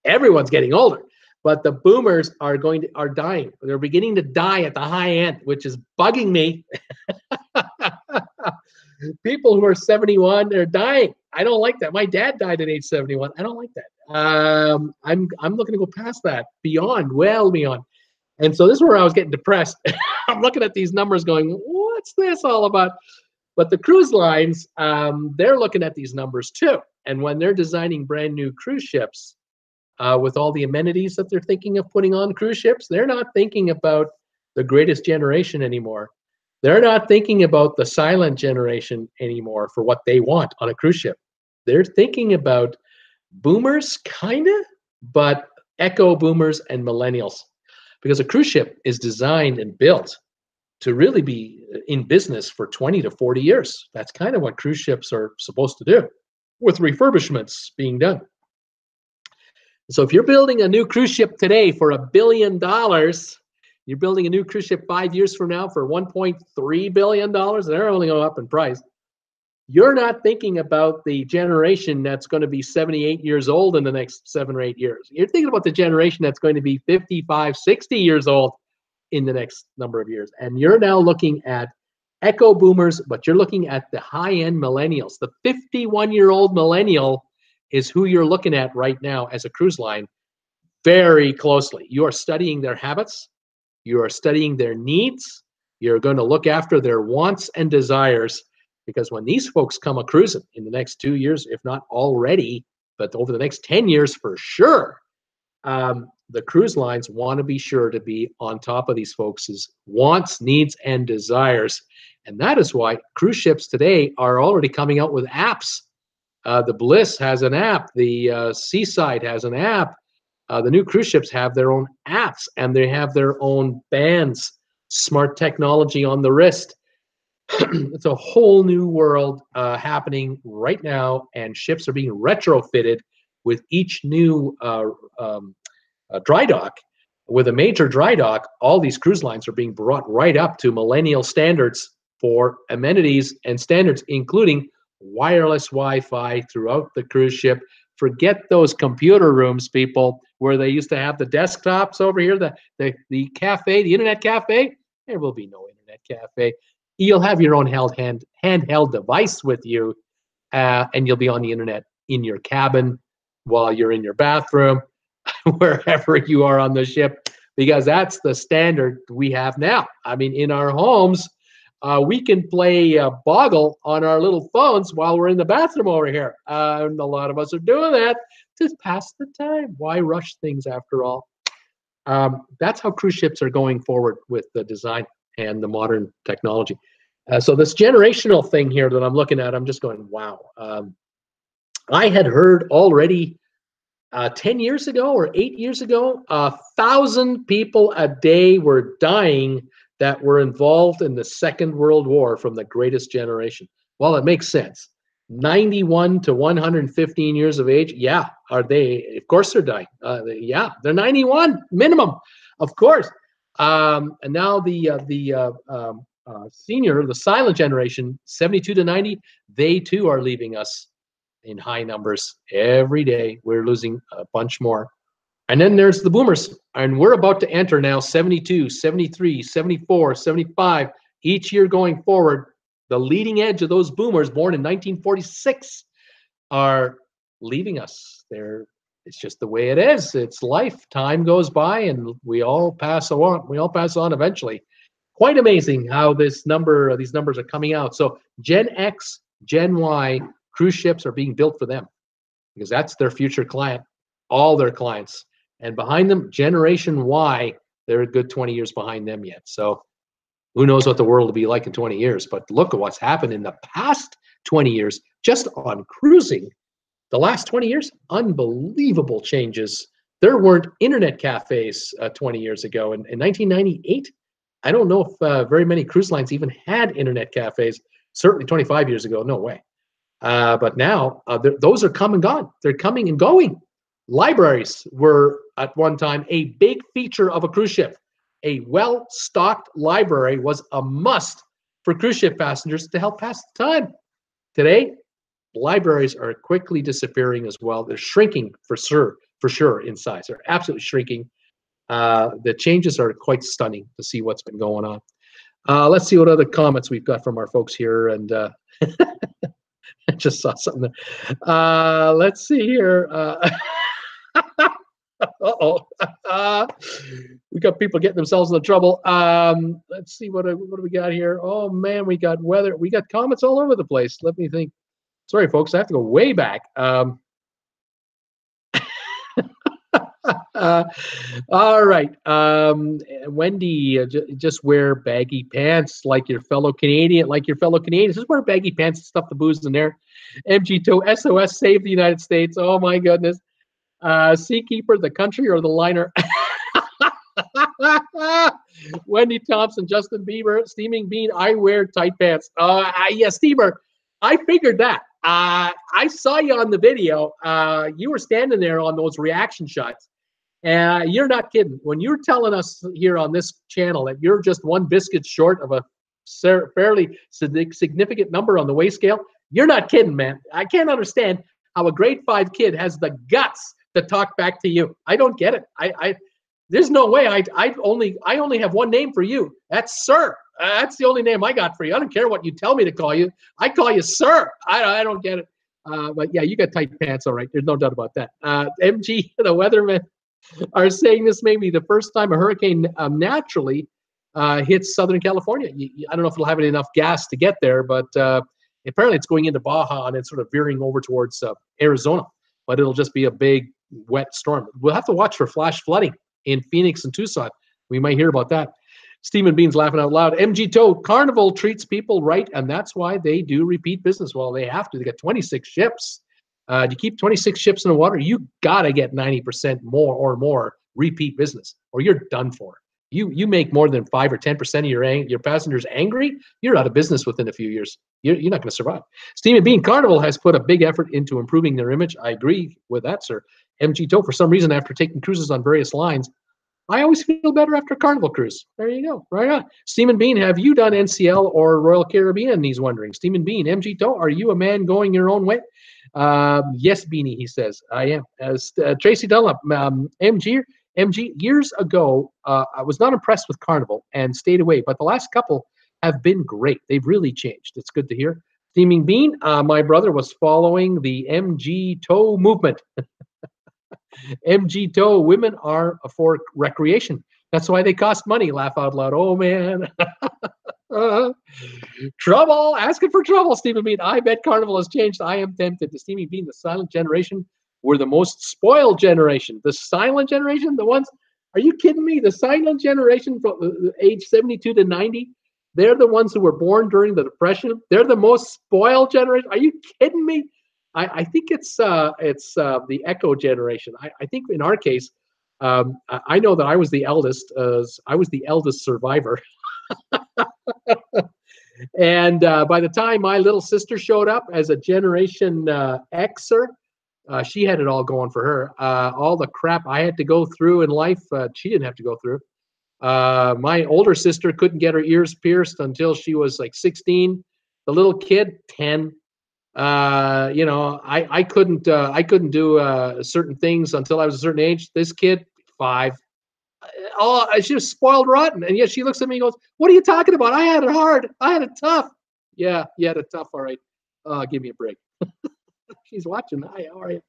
everyone's getting older, but the boomers are dying. They're beginning to die at the high end, which is bugging me. People who are 71, they're dying. I don't like that. My dad died at age 71. I don't like that. I'm looking to go past that, well beyond. And so this is where I was getting depressed. I'm looking at these numbers going, what's this all about? But the cruise lines, they're looking at these numbers too. And when they're designing brand new cruise ships with all the amenities that they're thinking of putting on cruise ships, they're not thinking about the greatest generation anymore. They're not thinking about the silent generation anymore for what they want on a cruise ship. They're thinking about boomers, kind of, but echo boomers and millennials. Because a cruise ship is designed and built to really be in business for 20 to 40 years. That's kind of what cruise ships are supposed to do, with refurbishments being done. So if you're building a new cruise ship today for $1 billion, you're building a new cruise ship 5 years from now for $1.3 billion, they're only going up in price. You're not thinking about the generation that's going to be 78 years old in the next 7 or 8 years. You're thinking about the generation that's going to be 55, 60 years old in the next number of years. And you're now looking at echo boomers, but you're looking at the high-end millennials. The 51-year-old millennial is who you're looking at right now as a cruise line very closely. You are studying their habits. You are studying their needs. You're going to look after their wants and desires, because when these folks come a cruising in the next 2 years, if not already, but over the next 10 years for sure, the cruise lines want to be sure to be on top of these folks' wants, needs, and desires. And that is why cruise ships today are already coming out with apps. The Bliss has an app. The Seaside has an app. The new cruise ships have their own apps, and they have their own bands, smart technology on the wrist. It's a whole new world happening right now, and ships are being retrofitted with each new dry dock. With a major dry dock, all these cruise lines are being brought right up to millennial standards for amenities and standards, including wireless Wi-Fi throughout the cruise ship. Forget those computer rooms, people, where they used to have the desktops over here, the cafe, the internet cafe. There will be no internet cafe. You'll have your own handheld device with you, and you'll be on the internet in your cabin, while you're in your bathroom, wherever you are on the ship, because that's the standard we have now. I mean, in our homes, we can play Boggle on our little phones while we're in the bathroom over here. And a lot of us are doing that to pass the time. Why rush things after all? That's how cruise ships are going forward with the design and the modern technology. So this generational thing here that I'm looking at, I'm just going, wow. I had heard already 10 years ago or 8 years ago, 1,000 people a day were dying that were involved in the Second World War from the greatest generation. Well, it makes sense. 91 to 115 years of age, yeah, are they? Of course they're dying. Yeah, they're 91 minimum, of course. And now the senior, the silent generation, 72 to 90, they too are leaving us in high numbers every day. We're losing a bunch more. And then there's the boomers, and we're about to enter now 72, 73, 74, 75, each year going forward. The leading edge of those boomers born in 1946 are leaving us. It's just the way it is. It's life. Time goes by, and we all pass on. We all pass on eventually. Quite amazing how these numbers are coming out. So Gen X, Gen Y, cruise ships are being built for them, because that's their future client, all their clients. And behind them, Generation Y, they're a good 20 years behind them yet. So who knows what the world will be like in 20 years. But look at what's happened in the past 20 years, just on cruising. The last 20 years, unbelievable changes. There weren't internet cafes 20 years ago. In 1998, I don't know if very many cruise lines even had internet cafes. Certainly 25 years ago, no way. But now, those are come and gone. They're coming and going. Libraries were, at one time, a big feature of a cruise ship. A well-stocked library was a must for cruise ship passengers to help pass the time. Today, libraries are quickly disappearing as well. They're shrinking for sure in size. They're absolutely shrinking. The changes are quite stunning to see what's been going on. Let's see what other comments we've got from our folks here. And I just saw something there. Let's see here. Uh-oh. We got people getting themselves into trouble. Let's see, what do we got here? Oh, man, we got weather. We got comments all over the place. Let me think. Sorry, folks, I have to go way back. All right. Wendy, just wear baggy pants like your fellow Canadian. Just wear baggy pants and stuff the booze in there. MG Toe, SOS, save the United States. Oh, my goodness. Seakeeper, the country or the liner? Wendy Thompson, Justin Bieber, Steaming Bean, I wear tight pants. Yeah, Steamer, I figured that. I saw you on the video. You were standing there on those reaction shots. You're not kidding. When you're telling us here on this channel that you're just one biscuit short of a fairly significant number on the weigh scale, You're not kidding, man. I can't understand how a grade 5 kid has the guts to talk back to you. I don't get it. There's no way. I only have one name for you. That's sir. That's the only name I got for you. I don't care what you tell me to call you. I call you sir. I don't get it. But yeah, you got tight pants, all right. There's no doubt about that. MG, the weathermen are saying this may be the first time a hurricane naturally hits Southern California. I don't know if it'll have enough gas to get there, but apparently it's going into Baja and it's sort of veering over towards Arizona. But it'll just be a big wet storm. We'll have to watch for flash flooding in Phoenix and Tucson. We might hear about that. Steven Bean's laughing out loud. MG Toe, Carnival treats people right, and that's why they do repeat business. Well, they have to. They got 26 ships. You keep 26 ships in the water, you got to get 90% more or more repeat business, or you're done for. You make more than 5 or 10% of your passengers angry, you're out of business within a few years. You're not going to survive. Steven Bean, Carnival has put a big effort into improving their image. I agree with that, sir. MG Toe, for some reason, after taking cruises on various lines, I always feel better after a Carnival cruise. There you go. Right on. Stephen Bean, have you done NCL or Royal Caribbean? He's wondering. Stephen Bean, MG Toe, are you a man going your own way? Yes, Beanie, he says. I am. As Tracy Dunlop, MG, years ago, I was not impressed with Carnival and stayed away, but the last couple have been great. They've really changed. It's good to hear. Steaming Bean, my brother was following the MG Toe movement. MG Toe, women are for recreation. That's why they cost money. Laugh out loud. Oh, man. Trouble. Asking for trouble, Stephen Bean. I bet Carnival has changed. I am tempted. The Stephen Bean, the silent generation, were the most spoiled generation. The silent generation, the ones, are you kidding me? The silent generation from age 72 to 90, they're the ones who were born during the Depression. They're the most spoiled generation. Are you kidding me? I think it's the Echo generation. I think in our case, I know that I was the eldest. I was the eldest survivor. And by the time my little sister showed up as a Generation Xer, she had it all going for her. All the crap I had to go through in life, she didn't have to go through. My older sister couldn't get her ears pierced until she was like 16. The little kid, 10. I couldn't do certain things until I was a certain age. This kid, 5. Oh, she was spoiled rotten. And yet she looks at me and goes, "What are you talking about? I had it hard. I had it tough." Yeah, you had it tough. All right. Give me a break. She's watching. Hi, how are you?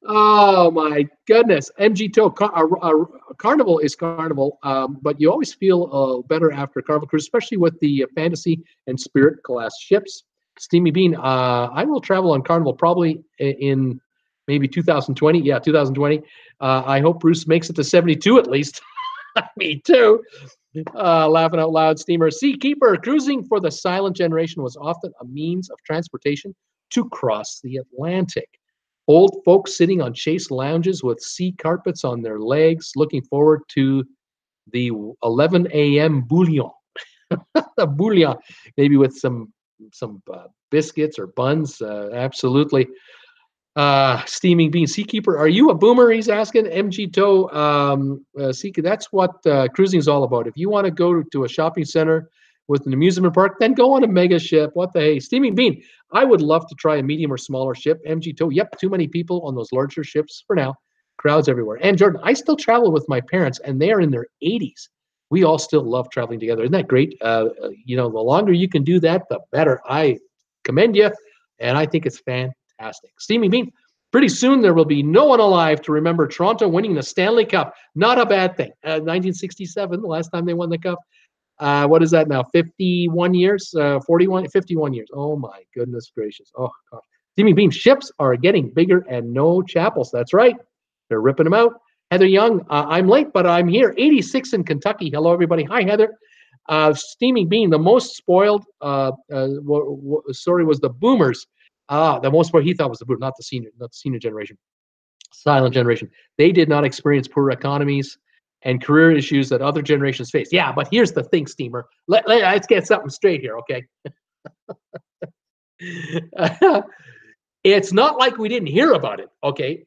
Oh my goodness. MG Toe, Carnival is Carnival, but you always feel better after a Carnival cruise, especially with the Fantasy and Spirit class ships. Steamy Bean, I will travel on Carnival probably in maybe 2020. Yeah, 2020. I hope Bruce makes it to 72 at least. Me too. Laughing out loud, Steamer. Seakeeper, cruising for the silent generation was often a means of transportation to cross the Atlantic. Old folks sitting on chaise lounges with sea carpets on their legs, looking forward to the 11 a.m. bouillon. The bouillon, maybe with some biscuits or buns. Absolutely. Steaming Bean. Seakeeper, are you a boomer? He's asking. MG Toe. That's what cruising is all about. If you want to go to a shopping center with an amusement park, then go on a mega ship. What the hey? Steaming Bean. I would love to try a medium or smaller ship. MG Toe. Yep, too many people on those larger ships for now. Crowds everywhere. And Jordan, I still travel with my parents, and they are in their 80s. We all still love traveling together. Isn't that great? The longer you can do that, the better. I commend you, and I think it's fantastic. Steaming Bean. Pretty soon there will be no one alive to remember Toronto winning the Stanley Cup. Not a bad thing. 1967, the last time they won the Cup. What is that now? 51 years? 51 years. Oh my goodness gracious. Oh gosh. Steaming Bean, ships are getting bigger and no chapels. That's right. They're ripping them out. Heather Young, I'm late, but I'm here. 86 in Kentucky. Hello, everybody. Hi, Heather. Steaming Bean, the most spoiled, was the boomers. The most spoiled he thought was the boomer, not the senior generation. Silent generation. They did not experience poor economies and career issues that other generations face. Yeah, but here's the thing, Steamer. Let's get something straight here, okay? It's not like we didn't hear about it, okay?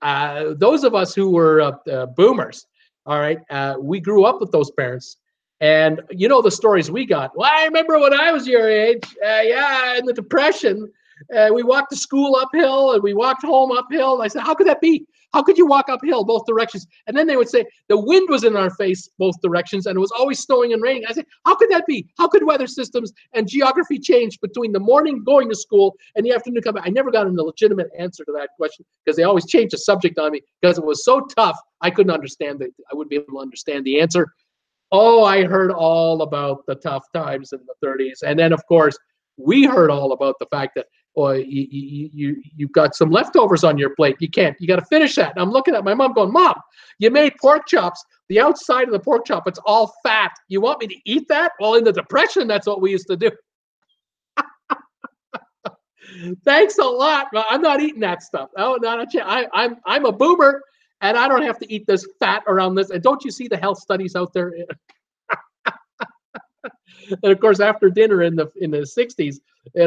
Those of us who were boomers, all right, we grew up with those parents, And you know the stories we got. Well, I remember when I was your age, yeah, in the Depression, we walked to school uphill and we walked home uphill. And I said, how could that be? How could you walk uphill both directions? And then they would say, the wind was in our face both directions and it was always snowing and raining. I said, how could that be? How could weather systems and geography change between the morning going to school and the afternoon coming back? I never got a legitimate answer to that question because they always changed the subject on me because it was so tough. I couldn't understand it. I wouldn't be able to understand the answer. Oh, I heard all about the tough times in the 30s. And then, of course, we heard all about the fact that, oh, you've got some leftovers on your plate. You got to finish that. And I'm looking at my mom going, Mom, you made pork chops. The outside of the pork chop, it's all fat. You want me to eat that? Well, in the Depression, that's what we used to do. Thanks a lot, but I'm not eating that stuff. Oh, not a chance. I'm a boomer. And I don't have to eat this fat around this. And don't you see the health studies out there? And of course, after dinner in the 60s,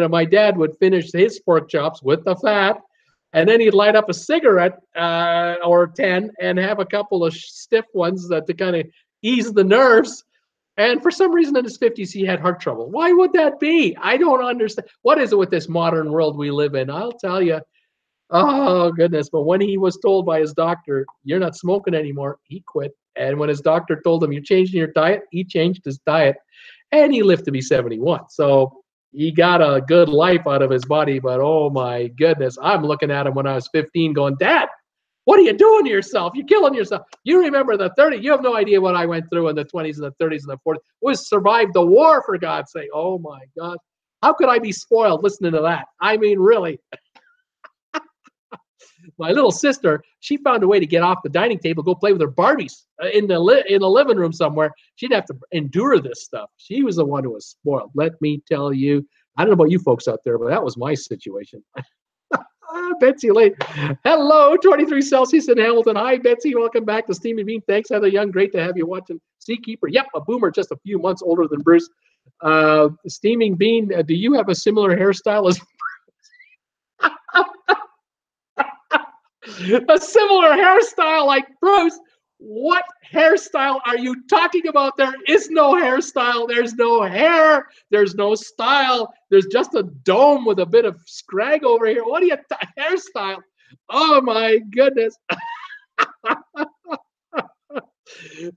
my dad would finish his pork chops with the fat, and then he'd light up a cigarette or 10 and have a couple of stiff ones to kind of ease the nerves. And for some reason in his 50s, he had heart trouble. Why would that be? I don't understand. What is it with this modern world we live in? I'll tell you. Oh, goodness. But when he was told by his doctor, you're not smoking anymore, he quit. And when his doctor told him, you're changing your diet, he changed his diet. And he lived to be 71. So he got a good life out of his body. But, oh, my goodness. I'm looking at him when I was 15 going, Dad, what are you doing to yourself? You're killing yourself. You remember the 30s. You have no idea what I went through in the 20s and the 30s and the 40s. Was survived the war, for God's sake. Oh, my God. How could I be spoiled listening to that? I mean, really. My little sister, she found a way to get off the dining table, go play with her Barbies in the living room somewhere. She'd have to endure this stuff. She was the one who was spoiled. Let me tell you. I don't know about you folks out there, but that was my situation. Betsy Lane. Hello, 23 Celsius in Hamilton. Hi, Betsy. Welcome back to Steaming Bean. Thanks, Heather Young. Great to have you watching Seakeeper. Yep, a boomer, just a few months older than Bruce. Steaming Bean, do you have a similar hairstyle as a similar hairstyle like Bruce? What hairstyle are you talking about? There is no hairstyle. There's no hair. There's no style. There's just a dome with a bit of scrag over here. What are you hairstyle? Oh my goodness.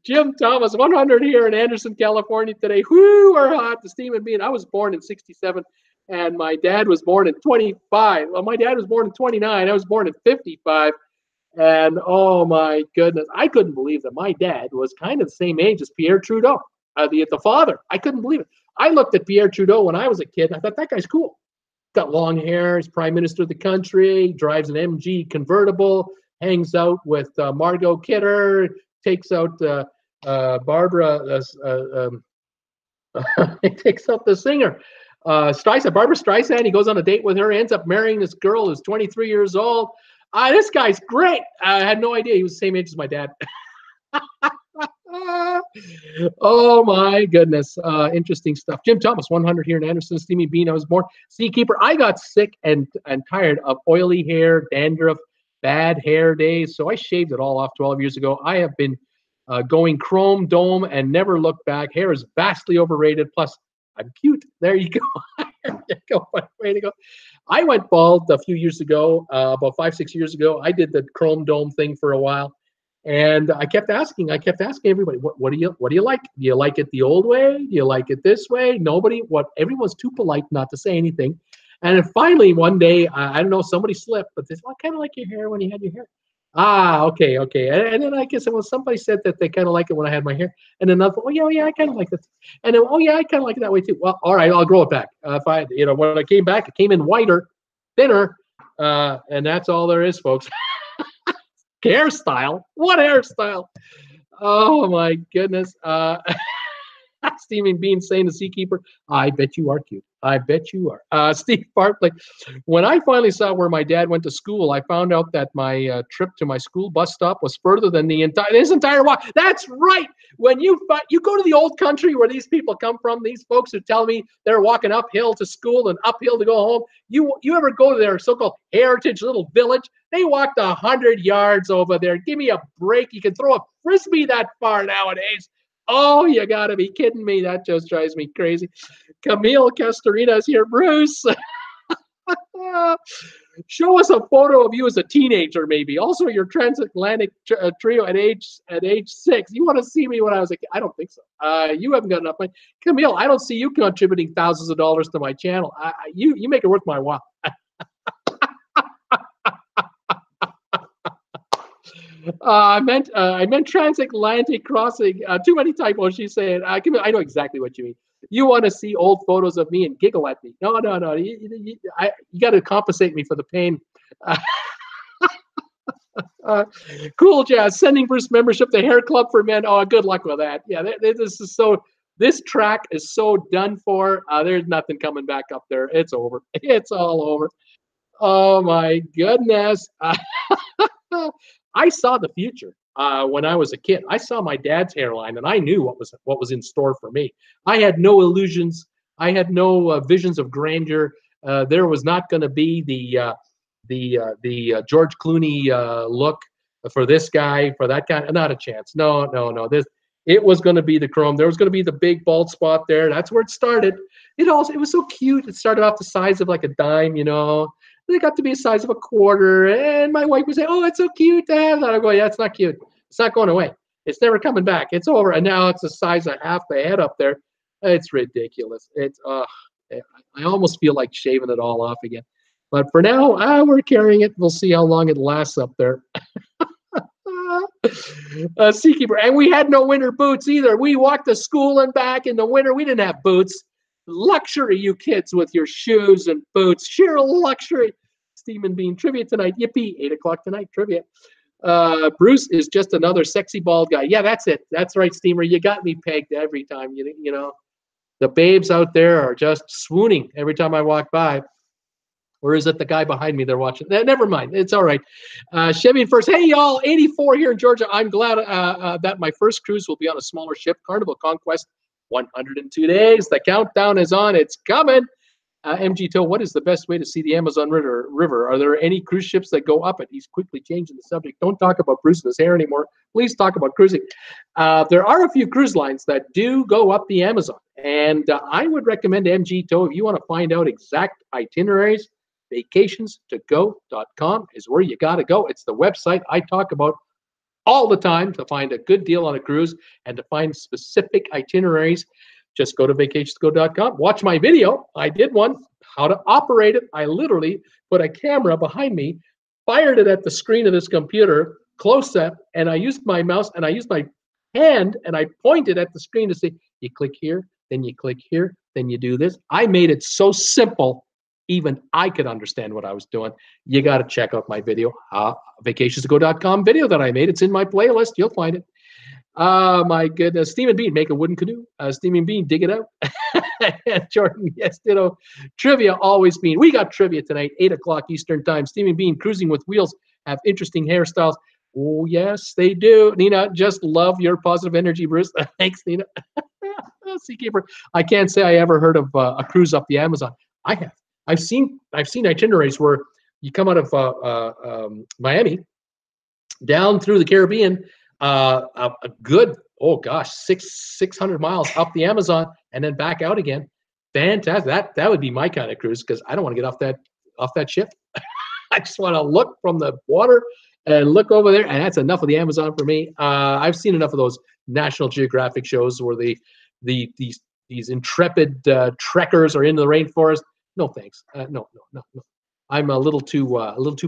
Jim Thomas, 100 here in Anderson, California today. Whoo, we're hot. The steam and bean. I was born in 67 and my dad was born in 25. Well, my dad was born in 29. I was born in 55. And oh my goodness, I couldn't believe that my dad was kind of the same age as Pierre Trudeau, the father. I couldn't believe it. I looked at Pierre Trudeau when I was a kid, and I thought, that guy's cool. Got long hair, he's prime minister of the country, drives an MG convertible, hangs out with Margot Kidder, takes out Barbara, he takes out the singer, Streisand, Barbara Streisand. He goes on a date with her, ends up marrying this girl who's 23 years old. This guy's great. I had no idea he was the same age as my dad. Oh my goodness. Interesting stuff. Jim Thomas, 100 here in Anderson, Steamy Bean. I was born Seakeeper. I got sick and tired of oily hair, dandruff, bad hair days. So I shaved it all off 12 years ago. I have been going chrome dome and never looked back. Hair is vastly overrated. Plus, I'm cute. There you go. There you go. Way to go. I went bald a few years ago, about 5-6 years ago. I did the chrome dome thing for a while, and I kept asking everybody, what do you like? Do you like it the old way? Do you like it this way? Everyone's too polite not to say anything. And then finally one day, I don't know, somebody slipped, but they said, I kind of like your hair when you had your hair. Okay. And then I guess somebody said that they kind of like it when I had my hair. And then another, yeah, I kind of like it. And then, yeah, I kind of like it that way too. Well, all right, I'll grow it back. When I came back, it came in whiter, thinner, and that's all there is, folks. Hairstyle? What hairstyle? Oh my goodness. Steaming Bean saying to Seakeeper, I bet you are cute. I bet you are. Steve Bartley, when I finally saw where my dad went to school, I found out that my trip to my school bus stop was further than his entire walk. That's right. When you go to the old country where these people come from, these folks who tell me they're walking uphill to school and uphill to go home, you ever go to their so-called heritage little village? They walked 100 yards over there. Give me a break. You can throw a frisbee that far nowadays. Oh, you gotta be kidding me. That just drives me crazy. Camille Castorina's here. Bruce, show us a photo of you as a teenager, maybe. Also, your transatlantic trio at age 6. You want to see me when I was a kid? I don't think so. You haven't got enough money, Camille. I don't see you contributing thousands of dollars to my channel. You make it worth my while. I meant transatlantic crossing. Too many typos. She's saying. I know exactly what you mean. You want to see old photos of me and giggle at me? No. You got to compensate me for the pain. Cool Jazz sending Bruce membership to Hair Club for Men. Oh, good luck with that. Yeah, this is so. This track is so done for. There's nothing coming back up there. It's over. It's all over. Oh my goodness. I saw the future when I was a kid. I saw my dad's hairline, and I knew what was in store for me. I had no illusions. I had no visions of grandeur. There was not going to be the George Clooney look for this guy, for that guy. Not a chance. No. It was going to be the chrome. There was going to be the big bald spot there. That's where it started. It was so cute. It started off the size of like a dime, It got to be the size of a quarter, and my wife would say, "Oh, it's so cute, Dad." And I go, "Yeah, it's not cute. It's not going away. It's never coming back. It's over." And now it's the size of half the head up there. It's ridiculous. It's I almost feel like shaving it all off again. But for now, we're carrying it. We'll see how long it lasts up there. Seakeeper, and we had no winter boots either. We walked to school and back in the winter. We didn't have boots. Luxury, you kids, with your shoes and boots. Sheer luxury. Steam and Bean trivia tonight. Yippee! 8 o'clock tonight trivia. Bruce is just another sexy bald guy. Yeah, that's it. That's right, Steamer. You got me pegged every time. You know, the babes out there are just swooning every time I walk by. Or is it the guy behind me they're watching? Never mind. It's all right. Chevy first. Hey, y'all. 84 here in Georgia. I'm glad that my first cruise will be on a smaller ship. Carnival Conquest. 102 days. The countdown is on. It's coming. MG Tow, what is the best way to see the Amazon River? Are there any cruise ships that go up it? He's quickly changing the subject. Don't talk about Bruce and his hair anymore. Please talk about cruising. There are a few cruise lines that do go up the Amazon. And I would recommend MG Tow, if you want to find out exact itineraries, vacationstogo.com is where you got to go. It's the website I talk about all the time to find a good deal on a cruise and to find specific itineraries. Just go to vacationstogo.com. Watch my video. I did one, how to operate it. I literally put a camera behind me, fired it at the screen of this computer, close up, and I used my mouse and I used my hand and I pointed at the screen to say, you click here, then you click here, then you do this. I made it so simple, even I could understand what I was doing. You got to check out my video, vacationstogo.com video that I made. It's in my playlist. You'll find it. Oh, my goodness. Steam and Bean, make a wooden canoe. Steam and Bean, dig it out. Jordan, yes, ditto. Trivia, always Bean. We got trivia tonight, 8 o'clock Eastern time. Steam and Bean, cruising with wheels, have interesting hairstyles. Oh, yes, they do. Nina, just love your positive energy, Bruce. Thanks, Nina. Seakeeper, I can't say I ever heard of a cruise up the Amazon. I have. I've seen itineraries where you come out of Miami down through the Caribbean, a good 600 miles up the Amazon and then back out again. Fantastic. That would be my kind of cruise because I don't want to get off that ship. I just want to look from the water and look over there, and that's enough of the Amazon for me. I've seen enough of those National Geographic shows where these intrepid trekkers are in the rainforest. No thanks. No. I'm a little too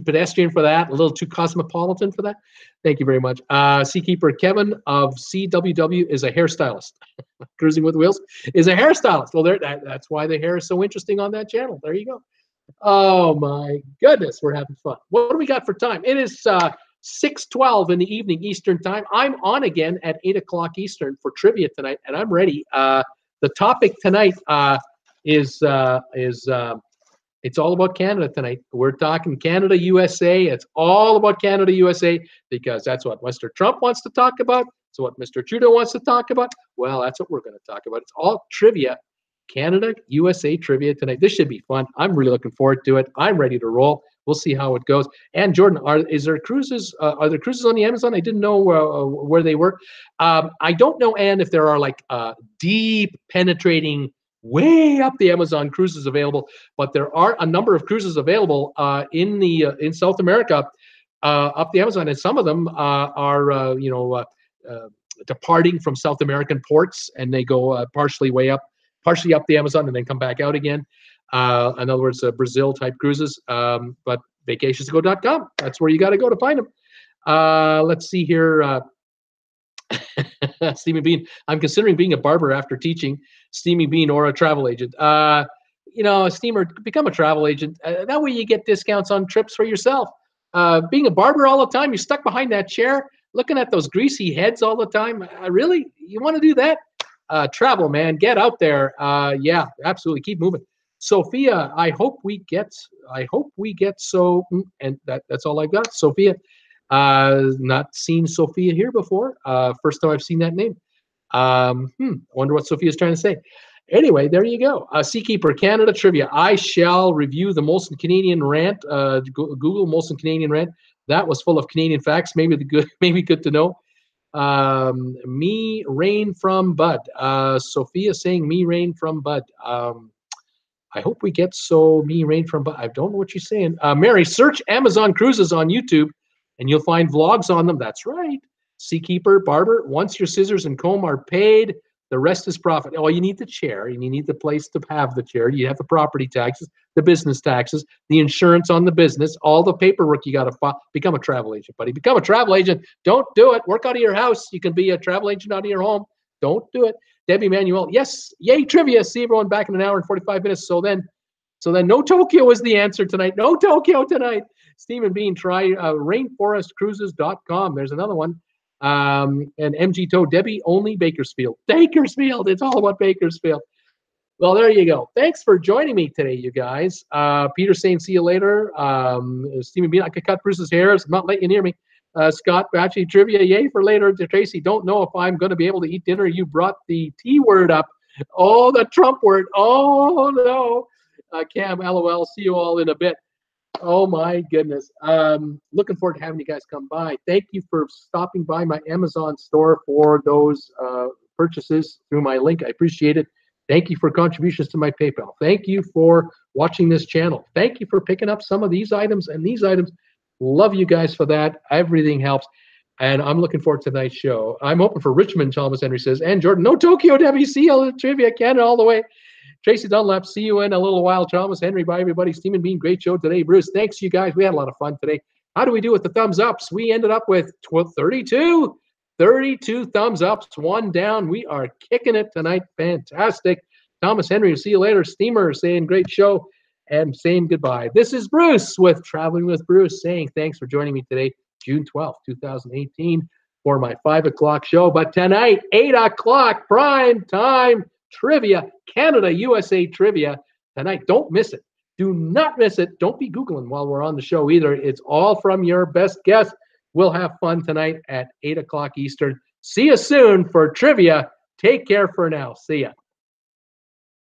pedestrian for that. A little too cosmopolitan for that. Thank you very much. Seakeeper Kevin of CWW is a hairstylist. Cruising with Wheels is a hairstylist. Well, that's why the hair is so interesting on that channel. There you go. Oh my goodness, we're having fun. What do we got for time? It is 6:12 in the evening Eastern time. I'm on again at 8 o'clock Eastern for trivia tonight, and I'm ready. The topic tonight is it's all about Canada tonight. We're talking Canada, USA. It's all about Canada, USA, because that's what Mr. Trump wants to talk about. It's what Mr. Trudeau wants to talk about. Well, that's what we're going to talk about. It's all trivia, Canada, USA trivia tonight. This should be fun. I'm really looking forward to it. I'm ready to roll. we'll see how it goes. And Jordan, are there cruises on the Amazon? I didn't know where they were. I don't know, Anne, if there are like deep penetrating way up the Amazon cruises available, but there are a number of cruises available in South America up the Amazon, and some of them are departing from South American ports, and they go partially up the Amazon, and then come back out again. In other words, Brazil type cruises. But vacationsgo.com, that's where you got to go to find them. Let's see here. Steamy Bean, I'm considering being a barber after teaching. Steamy Bean, or a travel agent. Steamer, become a travel agent. That way you get discounts on trips for yourself. Being a barber all the time, you're stuck behind that chair, looking at those greasy heads all the time. Really? You want to do that? Travel, man. Get out there. Yeah, absolutely. Keep moving. Sophia, I hope we get so, and that's all I got. Sophia, not seen Sophia here before. First time I've seen that name. I wonder what Sophia's trying to say. Anyway, there you go. Seakeeper Canada trivia. I shall review the Molson Canadian rant. Google Molson Canadian rant. That was full of Canadian facts. Maybe good to know. Me rain from Bud. Sophia saying me rain from Bud. I hope we get so me rain from Bud. I don't know what she's saying. Mary, search Amazon Cruises on YouTube, and you'll find vlogs on them. That's right. Seakeeper, barber. Once your scissors and comb are paid, the rest is profit. Oh, you need the chair, and you need the place to have the chair. You have the property taxes, the business taxes, the insurance on the business, all the paperwork you got to file. Become a travel agent, buddy. Become a travel agent. Don't do it. Work out of your house. You can be a travel agent out of your home. Don't do it. Debbie Manuel, yes, yay, trivia. See everyone back in an hour and 45 minutes. So then no Tokyo is the answer tonight. No Tokyo tonight. Steam and Bean, try rainforestcruises.com. There's another one. And MG Toe, Debbie, only Bakersfield. Bakersfield, it's all about Bakersfield. Well, there you go. Thanks for joining me today, you guys. Peter saying, see you later. Stephen Bean, I could cut Bruce's hair. I'm not letting you near me. Scott, actually, trivia, yay for later. Tracy, don't know if I'm going to be able to eat dinner. You brought the T word up. Oh, the Trump word. Oh, no. Cam, LOL, see you all in a bit. Oh my goodness. Looking forward to having you guys come by. Thank you for stopping by my Amazon store for those purchases through my link. I appreciate it. Thank you for contributions to my PayPal. Thank you for watching this channel. Thank you for picking up some of these items and these items. Love you guys for that. Everything helps. And I'm looking forward to tonight's show. I'm hoping for Richmond, Thomas Henry says, and Jordan. No Tokyo, WCL trivia, Canada all the way. Tracy Dunlap, see you in a little while. Thomas Henry, bye everybody. Steam and Bean, great show today. Bruce, thanks you guys. We had a lot of fun today. How do we do with the thumbs ups? We ended up with 32 thumbs ups, 1 down. We are kicking it tonight. Fantastic. Thomas Henry, see you later. Steamer saying great show and saying goodbye. This is Bruce with Traveling with Bruce saying thanks for joining me today, June 12th, 2018, for my 5 o'clock show. But tonight, 8 o'clock, prime time trivia, Canada, USA trivia tonight. Don't miss it. Do not miss it. Don't be Googling while we're on the show either. It's all from your best guess. We'll have fun tonight at 8 o'clock Eastern. See you soon for trivia. Take care for now. See ya.